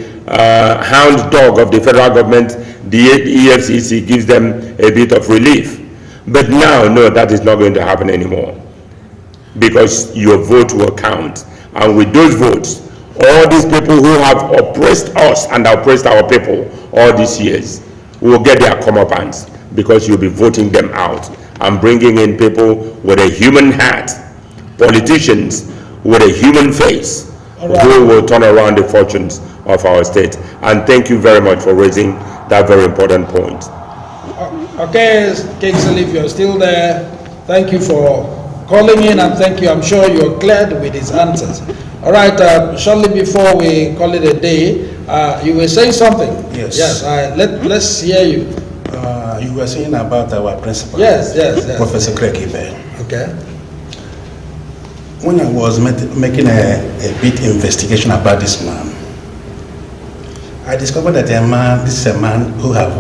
hound dog of the federal government, the EFCC, gives them a bit of relief. But now, no, that is not going to happen anymore, because your vote will count. And with those votes, all these people who have oppressed us and oppressed our people all these years will get their comeuppance, because you'll be voting them out and bringing in people with a human heart, politicians with a human face, who will turn around the fortunes of our state. And thank you very much for raising that very important point. Okay, Kingsley, if you're still there, thank you for calling in, and thank you. I'm sure you're glad with his answers. All right, shortly before we call it a day, you were saying something. Yes. Yes, let's hear you. You were saying about our principal. Yes. Professor Craig Ibe. Okay. When I was making a bit investigation about this man, I discovered that this is a man who have,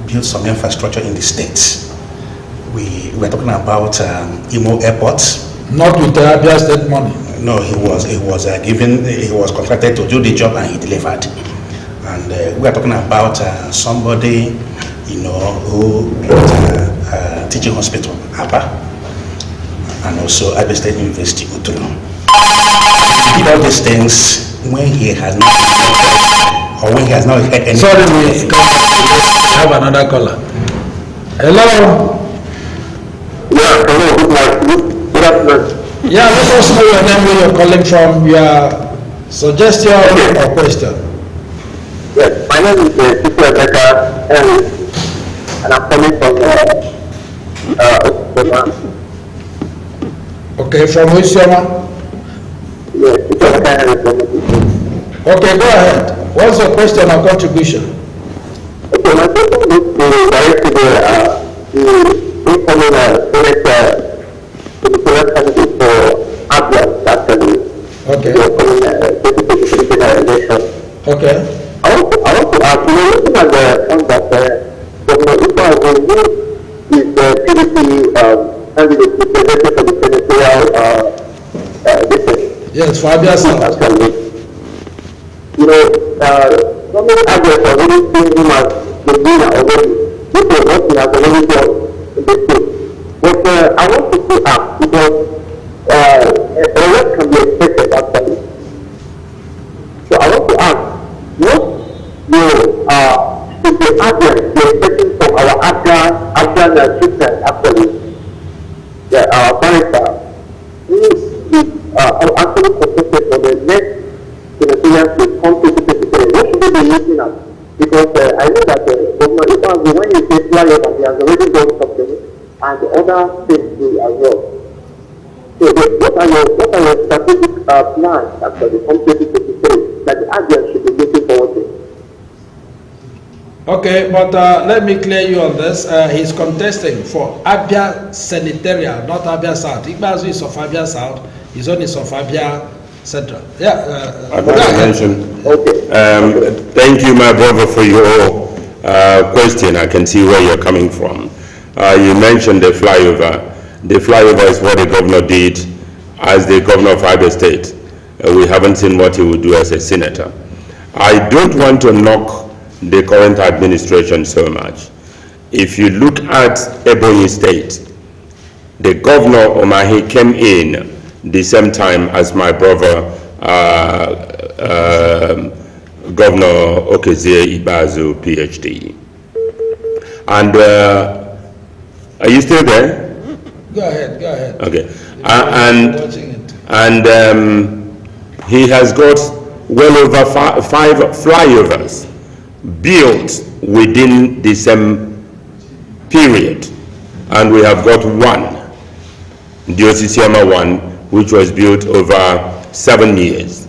built some infrastructure in the states. We were talking about Imo Airport. Not with the Apga state money. No, he was contracted to do the job, and he delivered. And we are talking about somebody, who built a teaching hospital, Apga, and also Abia State University, Uturu. He did all these things when he has not, or when he has not had any. Sorry, we have another caller. Hello. Yeah, hello. Good afternoon. Yeah, let us know your name, where you're calling from, your suggestion or question. Yes, my name is Chieftain, and I'm coming from Oklahoma. Okay, from Wisconsin? Yes, Okay, go ahead. What's your question or contribution? Okay, my question is directed to the incoming Senate candidate for Apga, actually. Okay. Election. Okay. I want to ask, looking at the point that Governor Ipa will use his PDP candidate to present for the senatorial district. Yes, for Apga South. Actually, some others are already seeing him as the winner already. This is what he has already done in the state. But I want to ask, because a lot can be expected actually. So I want to ask, what the Apga be expecting from our Afghan chieftain actually flyover, he has already done something, and the other states do as well. So what are your strategic plans after the 2023 that the Abga should be looking forward to? Okay, but let me clear you on this. He's contesting for Apga Senatorial, not Apga South. Igbazu is of Apga South, his own is of Apga Central. Yeah. I'd like to mention. Okay. Thank you, my brother, for your question. I can see where you're coming from. You mentioned the flyover. The flyover is what the governor did as the governor of Abia State. We haven't seen what he would do as a senator. I don't want to knock the current administration so much. If you look at Ebonyi State, the governor Omahi came in the same time as my brother, Governor Okezie Ibazu, PhD. And are you still there? Go ahead. Okay. He has got well over five flyovers built within the same period, and we have got one, the Osisiama one, which was built over 7 years.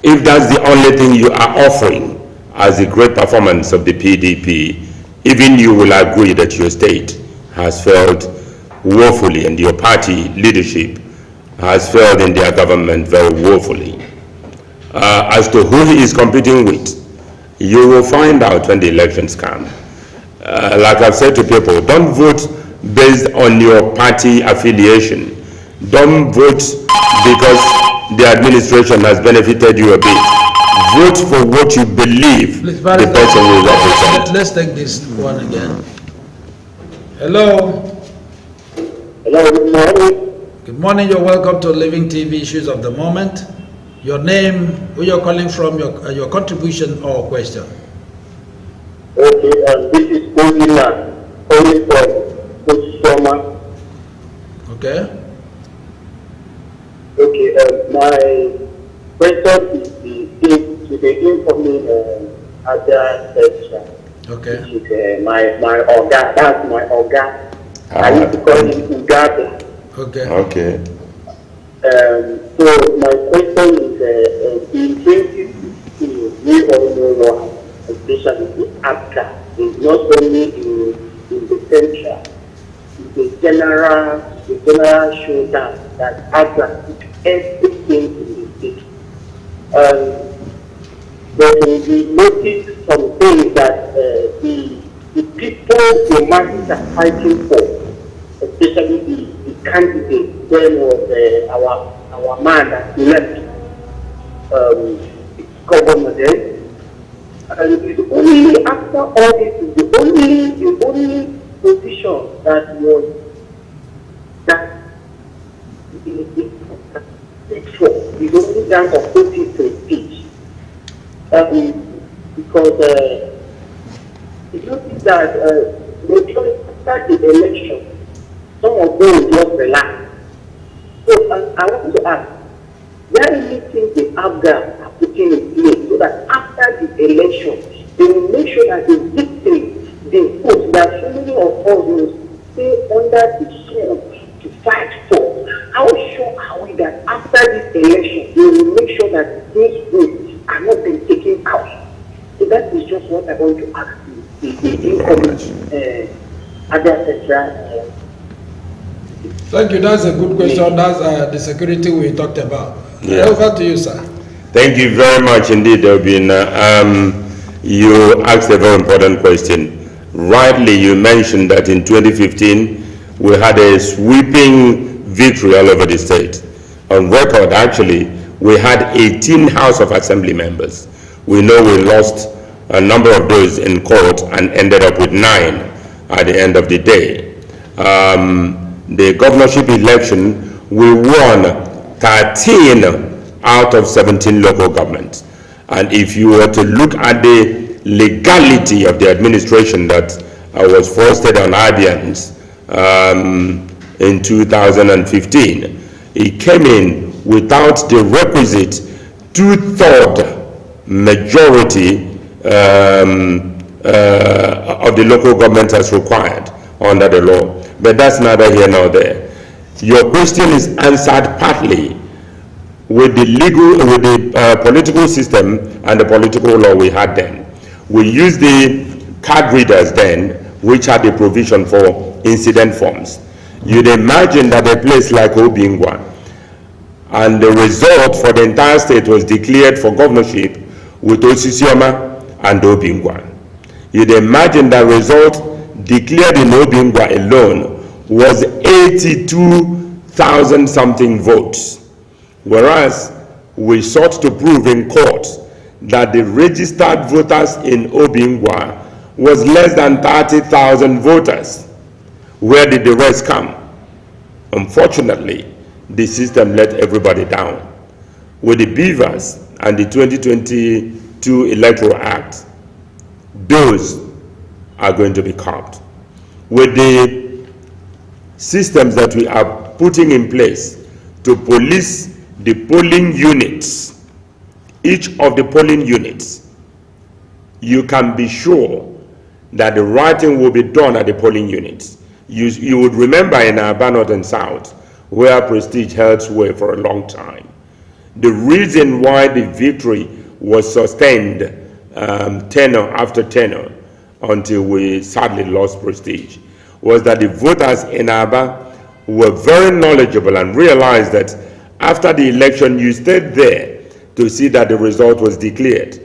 If that's the only thing you are offering as a great performance of the PDP, even you will agree that your state has failed woefully and your party leadership has failed in their government very woefully. As to who he is competing with, you will find out when the elections come. Like I've said to people, don't vote based on your party affiliation. Don't vote because the administration has benefited you a bit. Vote for what you believe the person will represent. Let's take this one again. Hello. Hello, good morning. Good morning. You're welcome to Living TV Issues of the Moment. Your name, who you're calling from, your contribution or question. Okay, this is Kozina, calling from Kochoma. Okay. Okay, my question is the incoming Abia section. Okay. Which is my organ, that's my organ. I need to call him Uganda. Okay. So my question is, in 2016, we all know what, especially the Apga, is not only in the central, it's a general showdown that Apga took everything in the state. But we noticed some things that the people the masses are fighting for, especially the candidate, then was our man that left governor then. And it's only after all this is the only position that was the only rank of voting to speech. Because you notice that after the election, some of them just relax. So I want to ask, where do you think the Apga are putting in place so that after the election, they will make sure that the victory, the vote that so many of us will stay under the sun to fight for? How sure are we that after this election, they will make sure that these votes are not being taken out? So that is just what I want to ask you. The incoming Abia Central. Thank you. That's a good question. That's the security we talked about. Yeah. Over to you, sir. Thank you very much indeed, Obina. You asked a very important question. Rightly, you mentioned that in 2015, we had a sweeping victory all over the state. On record, actually, we had 18 House of Assembly members. We know we lost a number of those in court and ended up with 9 at the end of the day. The governorship election, we won 13 out of 17 local governments. And if you were to look at the legality of the administration that was foisted on Abians in 2015, it came in without the requisite 2/3 majority local government as required under the law. But that's neither here nor there. Your question is answered partly with the political system and the political law we had then. We used the card readers then, which had the provision for incident forms. You'd imagine that a place like Obingwa, and the result for the entire state was declared for governorship with Osisioma and Obingwa. You'd imagine that result declared in Obingwa alone was 82,000 something votes, whereas we sought to prove in court that the registered voters in Obingwa was less than 30,000 voters. Where did the rest come? Unfortunately, the system let everybody down. With the Beavers and the 2022 Electoral Act, those are going to be curbed. With the systems that we are putting in place to police the polling units, each of the polling units, you can be sure that the writing will be done at the polling units. You would remember in Aba North and South, where Prestige held sway for a long time, the reason why the victory was sustained tenor after tenor until we sadly lost Prestige was that the voters in Aba were very knowledgeable and realized that after the election you stayed there to see that the result was declared.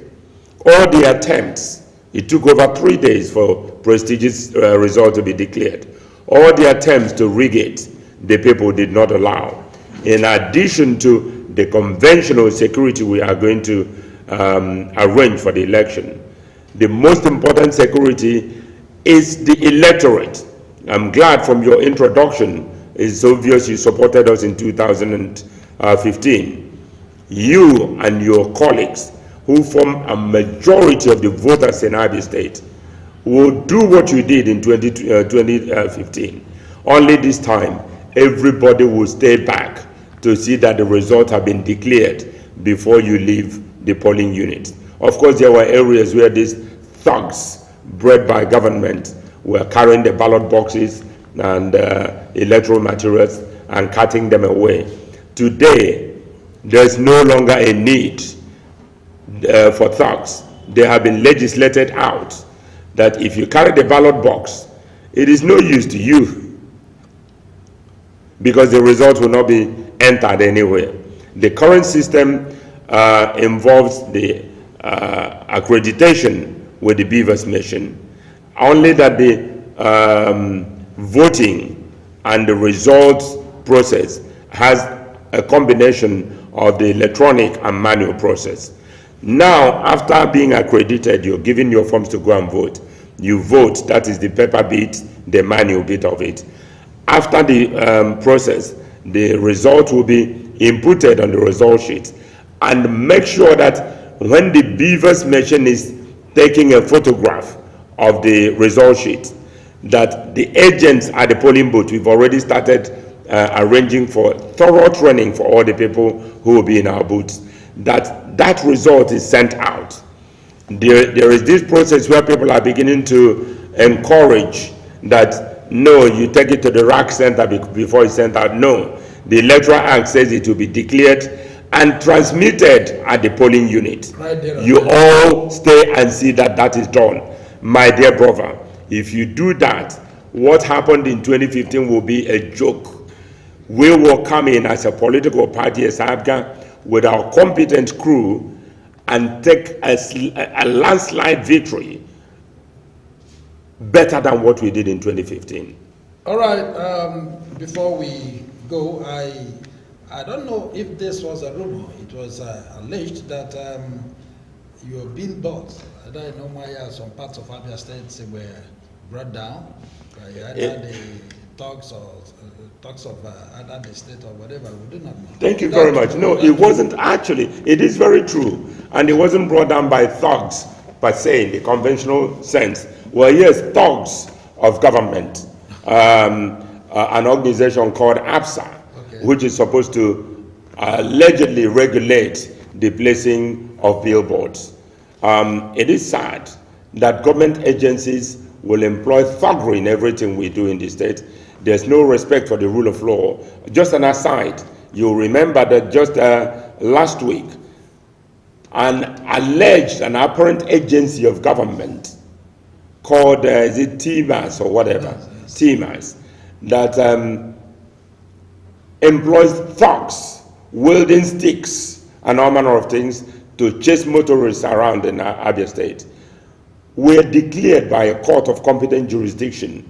All the attempts, it took over 3 days for Prestige's result to be declared. All the attempts to rig it, the people did not allow. In addition to the conventional security we are going to arrange for the election, the most important security is the electorate. I'm glad from your introduction, it's obvious you supported us in 2015. You and your colleagues who form a majority of the voters in Abia State will do what you did in 2015. Only this time, everybody will stay back to see that the results have been declared before you leave the polling unit. Of course, there were areas where these thugs bred by government were carrying the ballot boxes and electoral materials and cutting them away. Today, there's no longer a need for thugs. They have been legislated out that if you carry the ballot box, it is no use to you because the results will not be entered anywhere. The current system involves the accreditation with the Beavers machine, only that the voting and the results process has a combination of the electronic and manual process. Now, after being accredited, you're given your forms to go and vote. You vote, that is the paper bit, the manual bit of it. After the process, the result will be inputted on the result sheet. And make sure that when the Beavers machine is taking a photograph of the result sheet, that the agents at the polling booth, we've already started arranging for thorough training for all the people who will be in our booths, that result is sent out. There is this process where people are beginning to encourage that, no, you take it to the rack center before it's sent out. No, the Electoral Act says it will be declared and transmitted at the polling unit. Right there, you all stay and see that that is done. My dear brother, if you do that, what happened in 2015 will be a joke. We will come in as a political party, as Apga, with our competent crew and take a landslide victory better than what we did in 2015. All right, before we go, I don't know if this was a rumor. It was alleged that you were being bought. I don't know why some parts of Abia State were brought down. Either the talks of either the state or whatever, we do not know. Thank you very much. No, it wasn't actually. It is very true. And it wasn't brought down by thugs, per se, in the conventional sense. Well, yes, thugs of government. An organization called Apga, okay, which is supposed to allegedly regulate the placing of billboards. it is sad that government agencies will employ thuggery in everything we do in the state. There's no respect for the rule of law. Just an aside, you'll remember that just last week, an apparent agency of government called, is it TMAS or whatever, TMAS, that employs thugs wielding sticks and all manner of things to chase motorists around in Abia State, were declared by a court of competent jurisdiction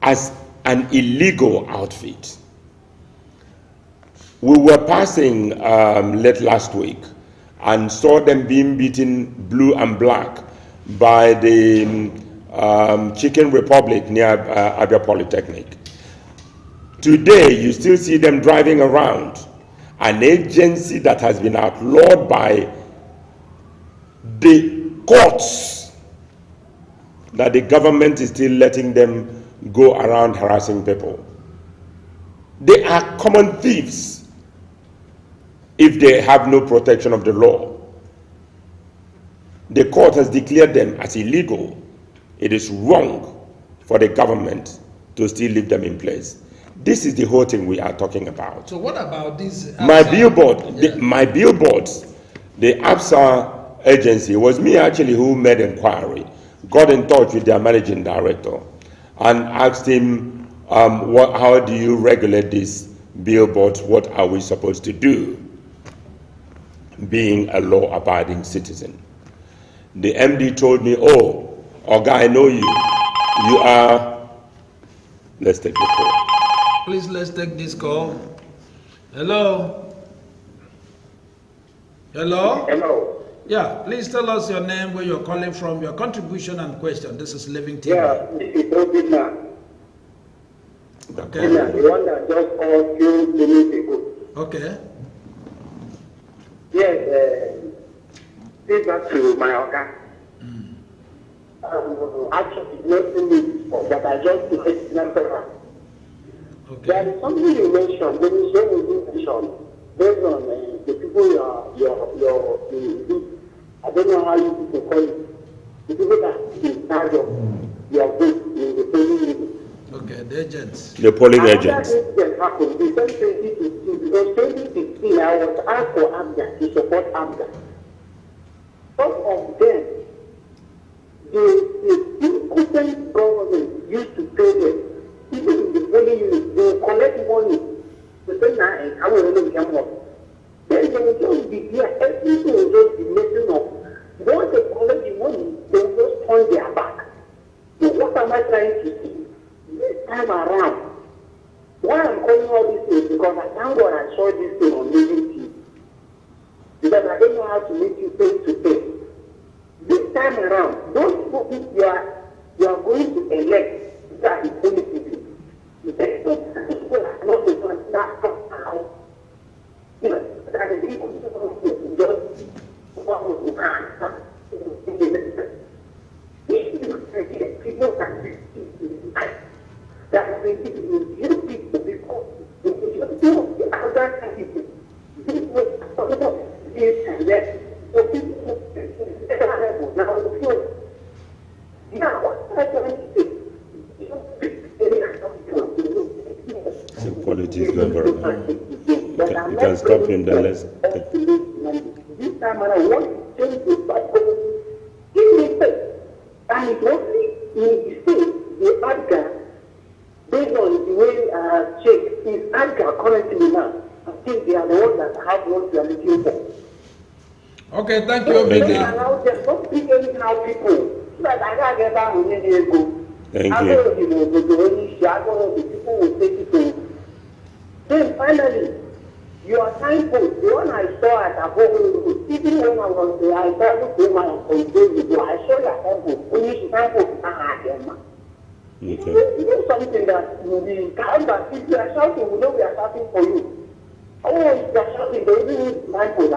as an illegal outfit. We were passing late last week and saw them being beaten blue and black by the Chicken Republic near Apga Polytechnic. Today, you still see them driving around, an agency that has been outlawed by the courts, that the government is still letting them go around harassing people. They are common thieves if they have no protection of the law. The court has declared them as illegal. It is wrong for the government to still leave them in place. This is the whole thing we are talking about. So what about this? My billboard, my billboards, the APSA agency, was me actually who made inquiry, got in touch with their managing director and asked him, how do you regulate these billboards? What are we supposed to do, being a law-abiding citizen? The MD told me, oh, Oga, I know you. You are, let's take the call. Please, let's take this call. Hello? Hello? Hello. Yeah, please tell us your name, where you're calling from, your contribution and question. This is Living TV. Yeah, this is Obina. Okay. The one that just called few minutes ago. Okay. Yes, feedback to my Oga. Actually, nothing before, but I just to explain. Okay. There is something you mentioned, when you say you mentioned, based on the people I don't know how you people call it, the people that are in charge of your vote in the polling unit. Okay, the agents. The polling agents. Another incident happened in 2015, because 2016 I was asked for Apga to support Apga. Some of them, the incompetent government used to pay them. Even in the polling unit, they will collect money. The same night, I will only come up. Then they will just be here, everything will just be messing up. Once they collect the money, they will just turn their back. So what am I trying to see? This time around, why I'm calling all these things, because I thank God I saw this thing on Living TV. Because I don't know how to make you face to face. This time around, those people you are going to elect, that is only people. They don't not the one that how. You know, that is people just what was the time. People can that you people because you do other people. People this and that. So people now what I can say. Quality is going very well. You can stop him then. Let's this time around, what change the Bible in the state, and it's mostly in the state, the Apga, based on the way check is Apga currently now. I think they are the ones that have what we are looking for. Okay, thank you. Don't pick anyhow people. So that I can't get down when they go. Thank you. People will take it to. Then finally, your signpost, the one I saw at Apga, even when I was there, I traveled to my holiday, I saw your signpost. When you signpost, you do something that will be kind of, if you are shouting, we know we are shouting for you. Oh, if you are shouting, they even need signpost.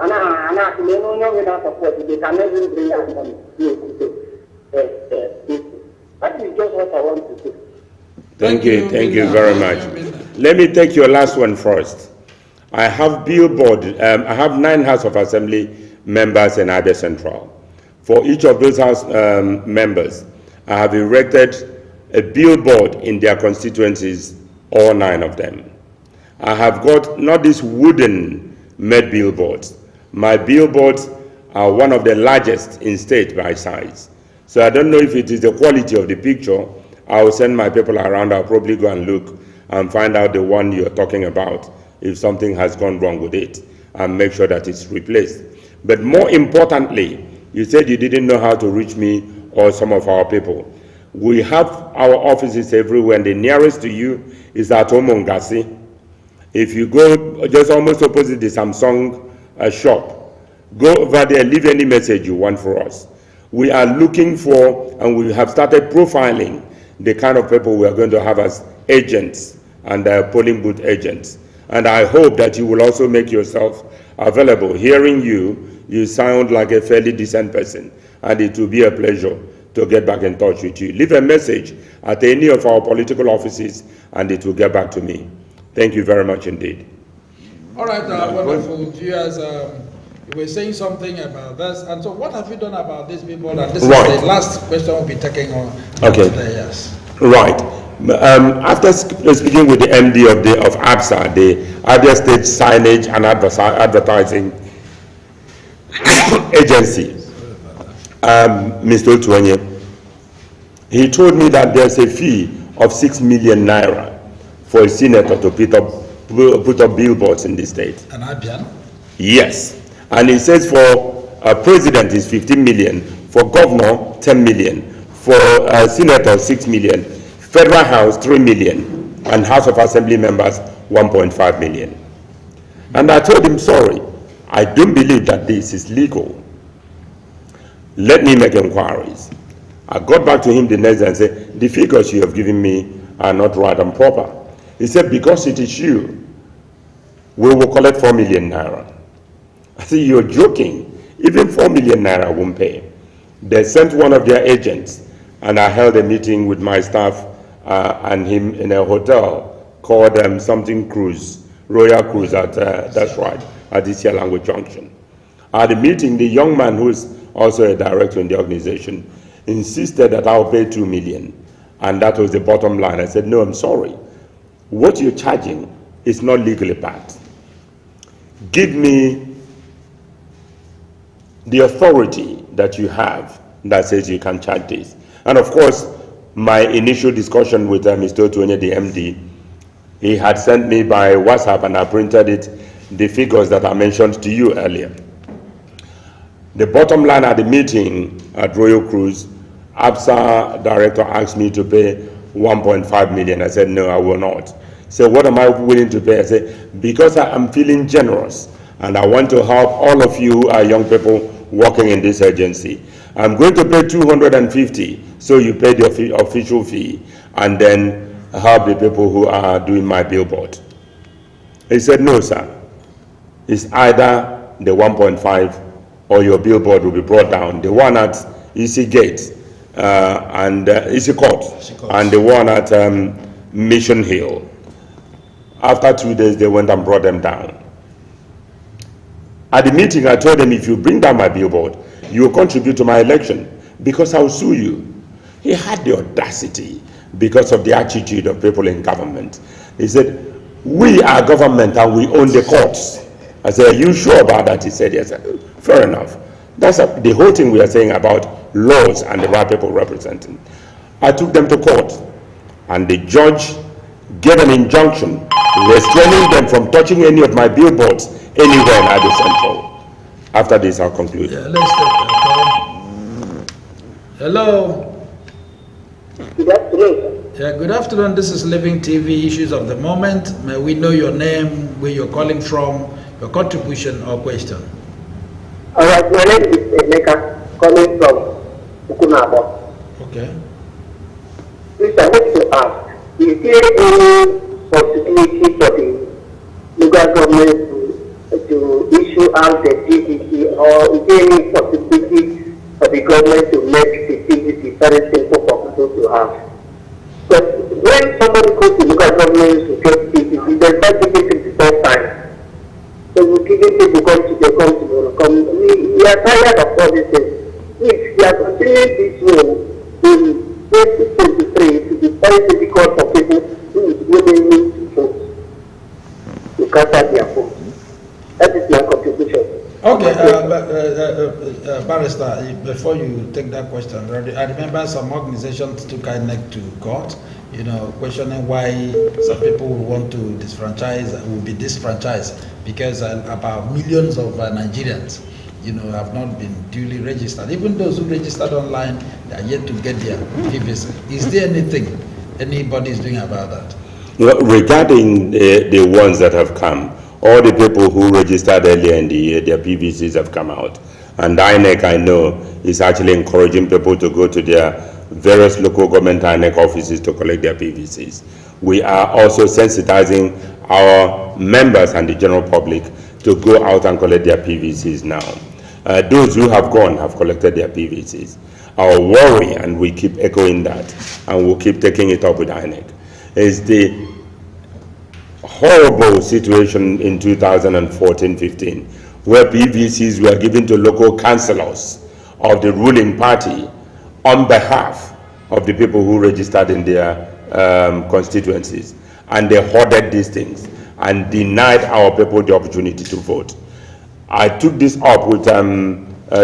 They can never bring that money. That is just what I want to say. Thank you very much. Let me take your last one first. I have billboard. I have 9 House of Assembly members in Abia Central. For each of those House members, I have erected a billboard in their constituencies, all 9 of them. I have got not these wooden made billboards. My billboards are one of the largest in state by size. So I don't know if it is the quality of the picture. I will send my people around. I'll probably go and look and find out the one you're talking about, if something has gone wrong with it, and make sure that it's replaced. But more importantly, you said you didn't know how to reach me or some of our people. We have our offices everywhere, and the nearest to you is at Omongasi. If you go just almost opposite the Samsung shop, go over there, leave any message you want for us. We are looking for, and we have started profiling the kind of people we are going to have as agents and polling booth agents. And I hope that you will also make yourself available. Hearing you sound like a fairly decent person, and it will be a pleasure to get back in touch with you. Leave a message at any of our political offices, and it will get back to me. Thank you very much indeed. All right, wonderful viewers. You were saying something about this, and so what have you done about these people? And this is the last question we'll be taking on. Okay. Today, yes. Right. After speaking with the MD of Apga, the Abia State Signage and Advertising Agency, Mr. Otuonye, he told me that there's a fee of 6 million naira for a senator to put up billboards in the state. An Abian? Yes. And he says for a president is 15 million, for governor 10 million, for a senator 6 million, federal house 3 million, and House of Assembly members 1.5 million. And I told him, sorry, I don't believe that this is legal. Let me make inquiries. I got back to him the next day and said, the figures you have given me are not right and proper. He said, because it is you, we will collect 4 million naira. I said, you're joking. Even 4 million naira won't pay. They sent one of their agents, and I held a meeting with my staff and him in a hotel called something Cruise, Royal Cruise that's right, at this Language Junction. At the meeting, the young man who is also a director in the organization insisted that I'll pay 2 million, and that was the bottom line. I said, no, I'm sorry. What you're charging is not legally bad. Give me the authority that you have that says you can charge this. And of course, my initial discussion with Mr. Otuonye, the MD, he had sent me by WhatsApp, and I printed it, the figures that I mentioned to you earlier. The bottom line at the meeting at Royal Cruise, ABSA director asked me to pay 1.5 million. I said, no, I will not. He said, what am I willing to pay? I said, because I am feeling generous, and I want to help all of you who are young people working in this agency. I'm going to pay 250, so you pay the official fee, and then help the people who are doing my billboard. He said, no, sir. It's either the 1.5 or your billboard will be brought down. The one at Easy Gate and Easy Court, and the one at Mission Hill. After 2 days, they went and brought them down. At the meeting, I told them, if you bring down my billboard, you will contribute to my election, because I will sue you. He had the audacity, because of the attitude of people in government. He said, we are government and we own the courts. I said, are you sure about that? He said, yes. Fair enough. That's the whole thing we are saying about laws and the right people representing. I took them to court, and the judge gave an injunction restraining them from touching any of my billboards anywhere in Ado Central. After this, I'll conclude. Yeah, let's take that. Hello. Good afternoon. Yeah, good afternoon. This is Living TV, Issues of the Moment. May we know your name, where you're calling from, your contribution or question? All right, my name is Emeka, calling from Ukunabo. Okay. Please, I want to ask, is there any possibility for the local government to issue out the DDC, or is there any possibility for the government to make the DDC very simple for people to have? But when somebody goes to local government to get DDC, they start giving it the first time. So we're giving people come to. We are tired of all these things. if we are continuing this way in 2023, it will be very difficult for people who is willing to vote to cancel their vote. That is my contribution. Okay, Barrister, before you take that question, I remember some organizations took INEC to court, questioning why some people will want to will be disfranchised because about millions of Nigerians, have not been duly registered. Even those who registered online, they are yet to get their PVC. Is there anything anybody is doing about that? Well, regarding the ones that have come, all the people who registered earlier in the year, their PVCs have come out. And INEC, I know, is actually encouraging people to go to their various local government INEC offices to collect their PVCs. We are also sensitizing our members and the general public to go out and collect their PVCs now. Those who have gone have collected their PVCs. Our worry, and we keep echoing that, and we'll keep taking it up with INEC, is the horrible situation in 2014-15, where PVCs were given to local councillors of the ruling party on behalf of the people who registered in their constituencies, and they hoarded these things and denied our people the opportunity to vote. I took this up with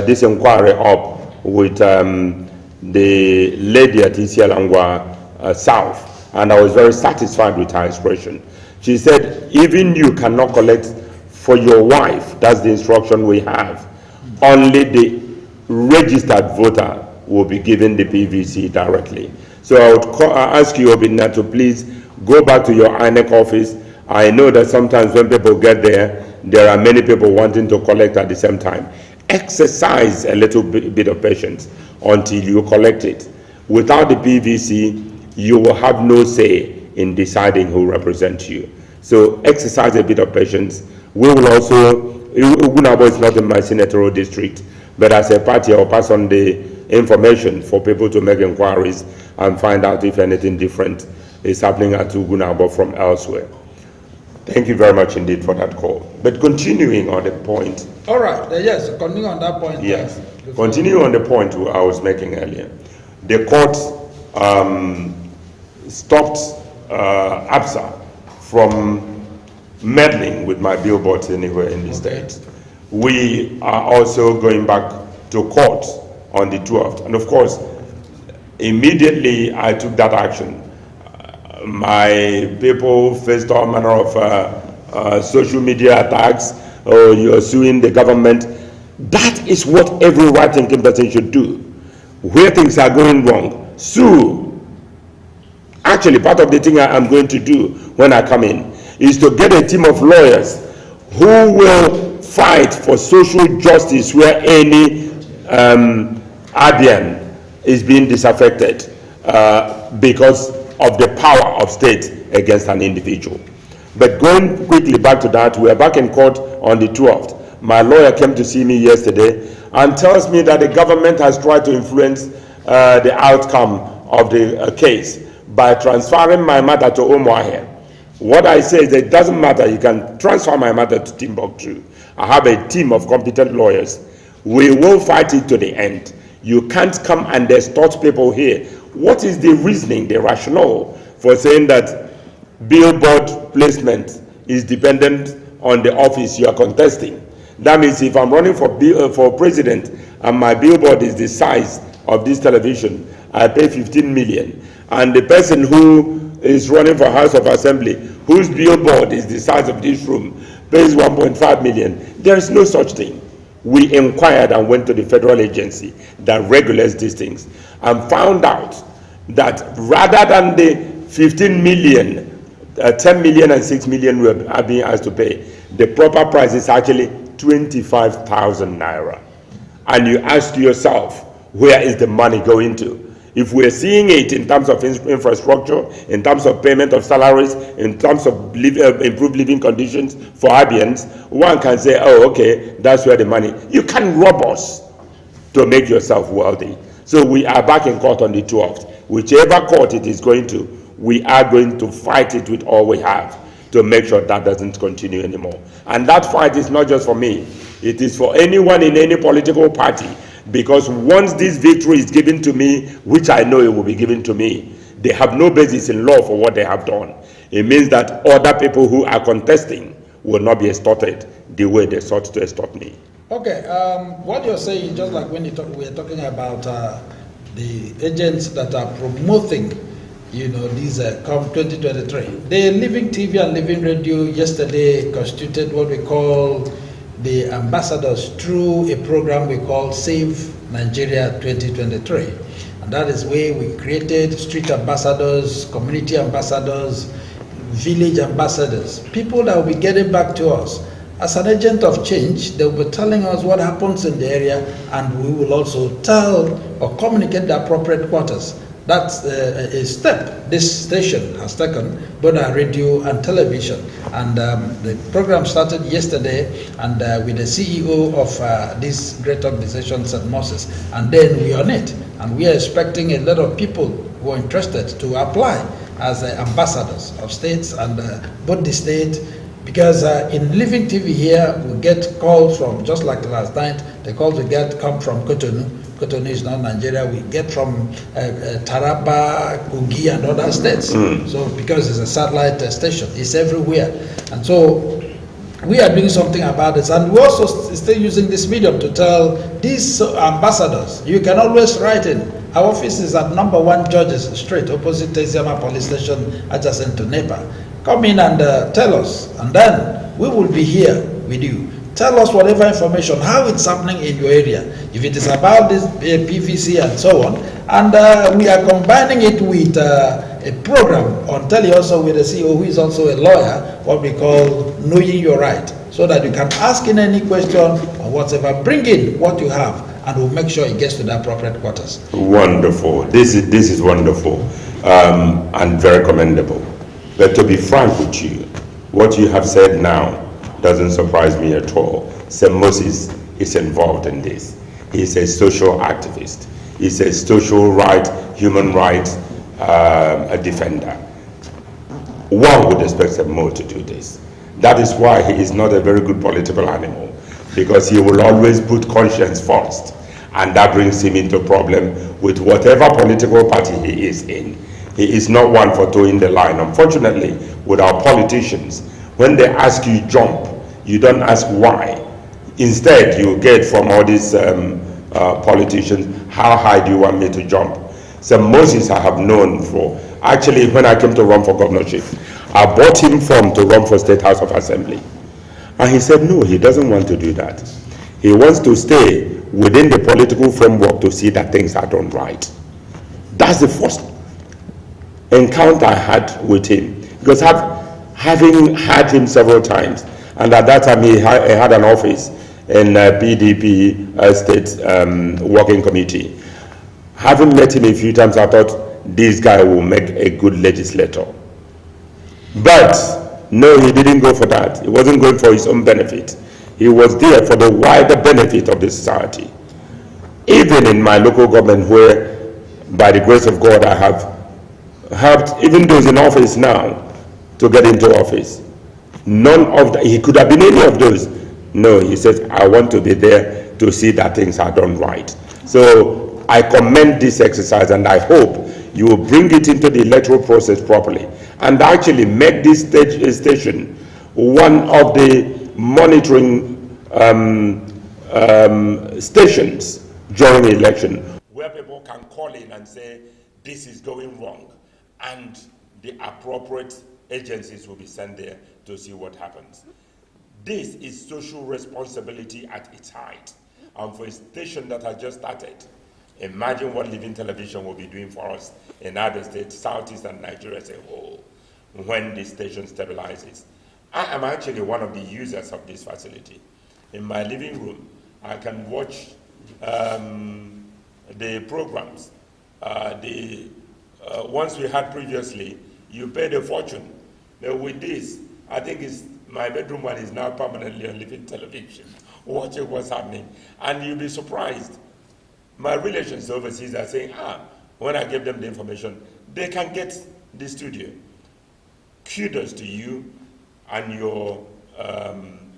this inquiry up with the lady at Isialangwa South, and I was very satisfied with her expression. She said, even you cannot collect for your wife, that's the instruction we have. Only the registered voter will be given the PVC directly. So I would ask you, Obinna, to please go back to your INEC office. I know that sometimes when people get there, there are many people wanting to collect at the same time. Exercise a little bit of patience until you collect it. Without the PVC, you will have no say in deciding who represents you. So exercise a bit of patience. We will also, Ugunabo is not in my senatorial district, but as a party, I'll pass on the information for people to make inquiries and find out if anything different is happening at Ugunabo from elsewhere. Thank you very much indeed for that call. But continuing on the point. All right, yes, continuing on that point. Yes, continuing on the point I was making earlier. The court stopped Apga from meddling with my billboards anywhere in the state. We are also going back to court on the 12th. And of course, immediately I took that action. My people faced all manner of social media attacks. Oh, you're suing the government. That is what every right-thinking person should do. Where things are going wrong, sue. Actually, part of the thing I'm going to do when I come in is to get a team of lawyers who will fight for social justice where any Abian is being disaffected because of the power of state against an individual. But going quickly back to that, we are back in court on the 12th. My lawyer came to see me yesterday and tells me that the government has tried to influence the outcome of the case by transferring my matter to Umuahia. What I say is that it doesn't matter, you can transfer my matter to Timbuktu. I have a team of competent lawyers. We will fight it to the end. You can't come and extort people here. What is the reasoning, the rationale for saying that billboard placement is dependent on the office you are contesting? That means if I'm running for president and my billboard is the size of this television, I pay 15 million. And the person who is running for House of Assembly, whose billboard is the size of this room, pays 1.5 million. There is no such thing. We inquired and went to the federal agency that regulates these things and found out that rather than the 15 million, 10 million and 6 million we are being asked to pay, the proper price is actually 25,000 naira. And you ask yourself, where is the money going to? If we're seeing it in terms of infrastructure, in terms of payment of salaries, in terms of improved living conditions for Abians, one can say, oh, okay, that's where the money. You can rob us to make yourself wealthy. So we are back in court on the 12th. Whichever court it is going to, we are going to fight it with all we have to make sure that doesn't continue anymore. And that fight is not just for me. It is for anyone in any political party Because once this victory is given to me, which I know it will be given to me, they have no basis in law for what they have done. It means that other people who are contesting will not be extorted the way they sought to extort me. Okay, what you're saying, just like when we are talking about the agents that are promoting, these come 2023. The Living TV and Living Radio yesterday constituted what we call the ambassadors through a program we call Save Nigeria 2023. And that is where we created street ambassadors, community ambassadors, village ambassadors, people that will be getting back to us. As an agent of change, they will be telling us what happens in the area, and we will also tell or communicate the appropriate quarters. That's a step this station has taken, both on radio and television. And the program started yesterday, and with the CEO of this great organization, St. Moses, and then we're on it. And we are expecting a lot of people who are interested to apply as ambassadors of states and both the state. Because in Living TV here, we get calls from, just like last night, the calls we get come from Cotonou. Cotonou is not Nigeria. We get from Taraba, Kogi, and other states. So because it's a satellite station, it's everywhere. And so we are doing something about this. And we're also still using this medium to tell these ambassadors, you can always write in. Our office is at #1 George's Street, opposite Teziama Police Station, adjacent to NEPA. Come in and tell us, and then we will be here with you. Tell us whatever information, how it's happening in your area. If it is about this PVC and so on, and we are combining it with a program on tele also with the CEO, who is also a lawyer, what we call Knowing Your Right, so that you can ask in any question or whatever, bring in what you have, and we'll make sure it gets to the appropriate quarters. Wonderful. This is wonderful and very commendable. But to be frank with you, what you have said now doesn't surprise me at all. St. Moses is involved in this. He's a social activist. He's a social right, human rights a defender. One would expect St. Mo to do this. That is why he is not a very good political animal, because he will always put conscience first, and that brings him into problem with whatever political party he is in. He is not one for towing the line. Unfortunately, with our politicians, when they ask you jump, you don't ask why. Instead, you get from all these politicians, how high do you want me to jump? St. Moses I have known for, actually when I came to run for governorship, I bought him form to run for State House of Assembly. And he said no, he doesn't want to do that. He wants to stay within the political framework to see that things are done right. That's the first encounter I had with him, because having had him several times, and at that time he had an office in PDP State Working Committee. Having met him a few times, I thought this guy will make a good legislator. But no, he didn't go for that. He wasn't going for his own benefit. He was there for the wider benefit of the society. Even in my local government, where by the grace of God I have helped even those in office now to get into office. None of that, he could have been any of those. No, he says, I want to be there to see that things are done right. So I commend this exercise, and I hope you will bring it into the electoral process properly and actually make this station one of the monitoring stations during the election, where people can call in and say, this is going wrong, and the appropriate agencies will be sent there to see what happens. This is social responsibility at its height. And for a station that has just started, imagine what Living Television will be doing for us in other states, Southeast and Nigeria as a whole, when this station stabilizes. I am actually one of the users of this facility. In my living room, I can watch the programs. The ones we had previously, you paid a fortune. But with this, I think my bedroom one is now permanently on Living Television, watching what's happening. And you'll be surprised. My relations overseas are saying, when I give them the information, they can get the studio. Kudos to you and your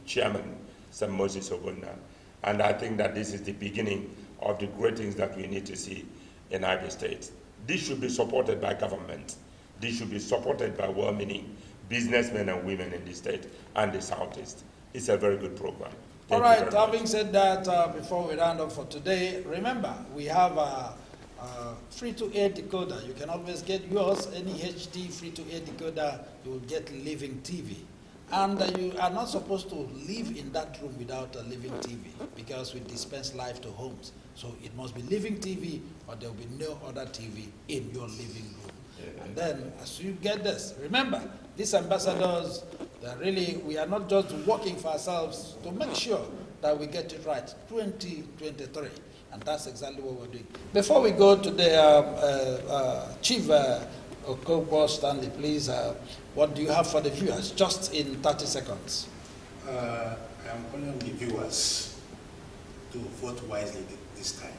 chairman, St. Moses Obunda. And I think that this is the beginning of the great things that we need to see in Abia State. This should be supported by government. This should be supported by well-meaning businessmen and women in the state and the Southeast. It's a very good program. All right, having said that, before we round up for today, remember, we have a free-to-air decoder. You can always get yours, any HD free-to-air decoder, you will get Living TV. And you are not supposed to live in that room without a Living TV, because we dispense live to homes. So it must be Living TV, or there will be no other TV in your living room. And then, as you get this, remember, these ambassadors, we are not just working for ourselves to make sure that we get it right. 2023, and that's exactly what we're doing. Before we go to the Chief Okonkwo Stanley, please, what do you have for the viewers, just in 30 seconds? I am calling on the viewers to vote wisely this time.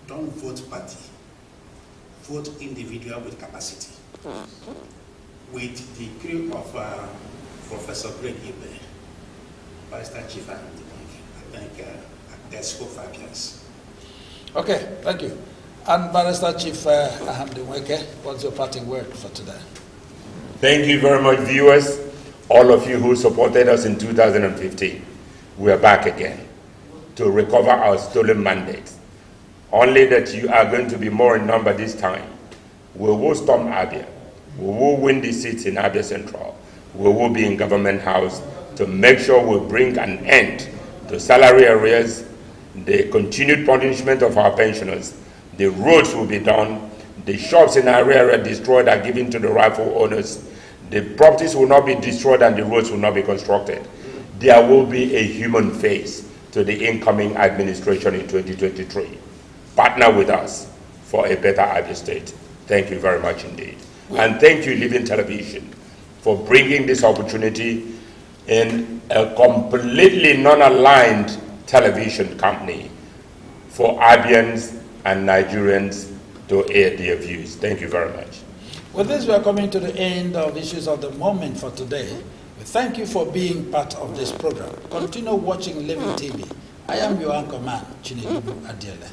Don't vote party. Vote individual with capacity. With the crew of Professor Greg Ibe, Barrister Chieftain, I think there's scope for appearance. Okay, thank you. And Barrister Chief Ahamdeweke, what's your parting word for today? Thank you very much, viewers. All of you who supported us in 2015. We are back again to recover our stolen mandates. Only that you are going to be more in number this time. We will storm Abia. We will win the seats in Abia Central. We will be in Government House to make sure we bring an end to salary arrears, the continued punishment of our pensioners. The roads will be done. The shops in our area destroyed are given to the rightful owners. The properties will not be destroyed and the roads will not be constructed. There will be a human face to the incoming administration in 2023. Partner with us for a better Abia State. Thank you very much indeed. And thank you, Living Television, for bringing this opportunity in a completely non-aligned television company for Abians and Nigerians to air their views. Thank you very much. With this, we are coming to the end of Issues of the Moment for today. We thank you for being part of this program. Continue watching Living TV. I am your anchor man, Chinedu Adiele.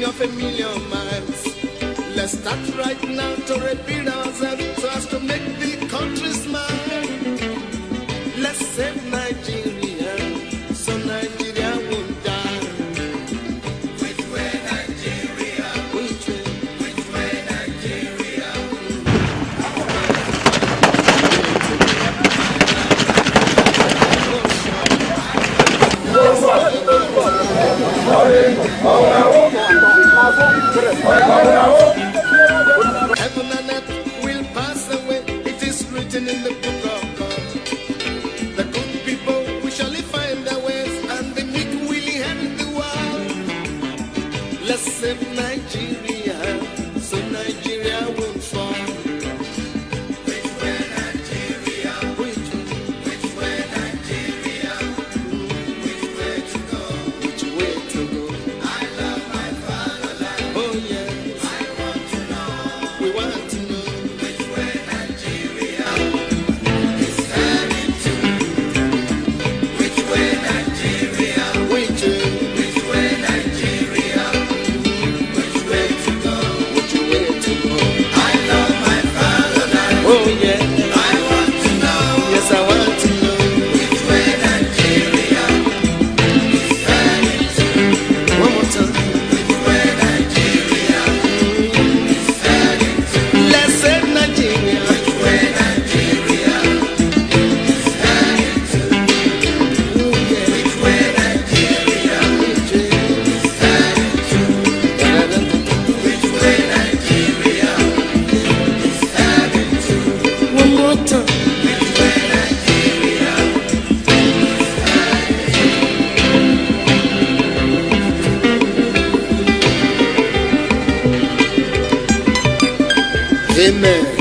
Of a million miles. Let's start right now to rebuild ourselves so as to make the country smile. Let's save Nigeria so Nigeria won't die. Which way Nigeria? Which way Nigeria? Heaven and earth will pass away. It is written in the book of God. The good people Amen.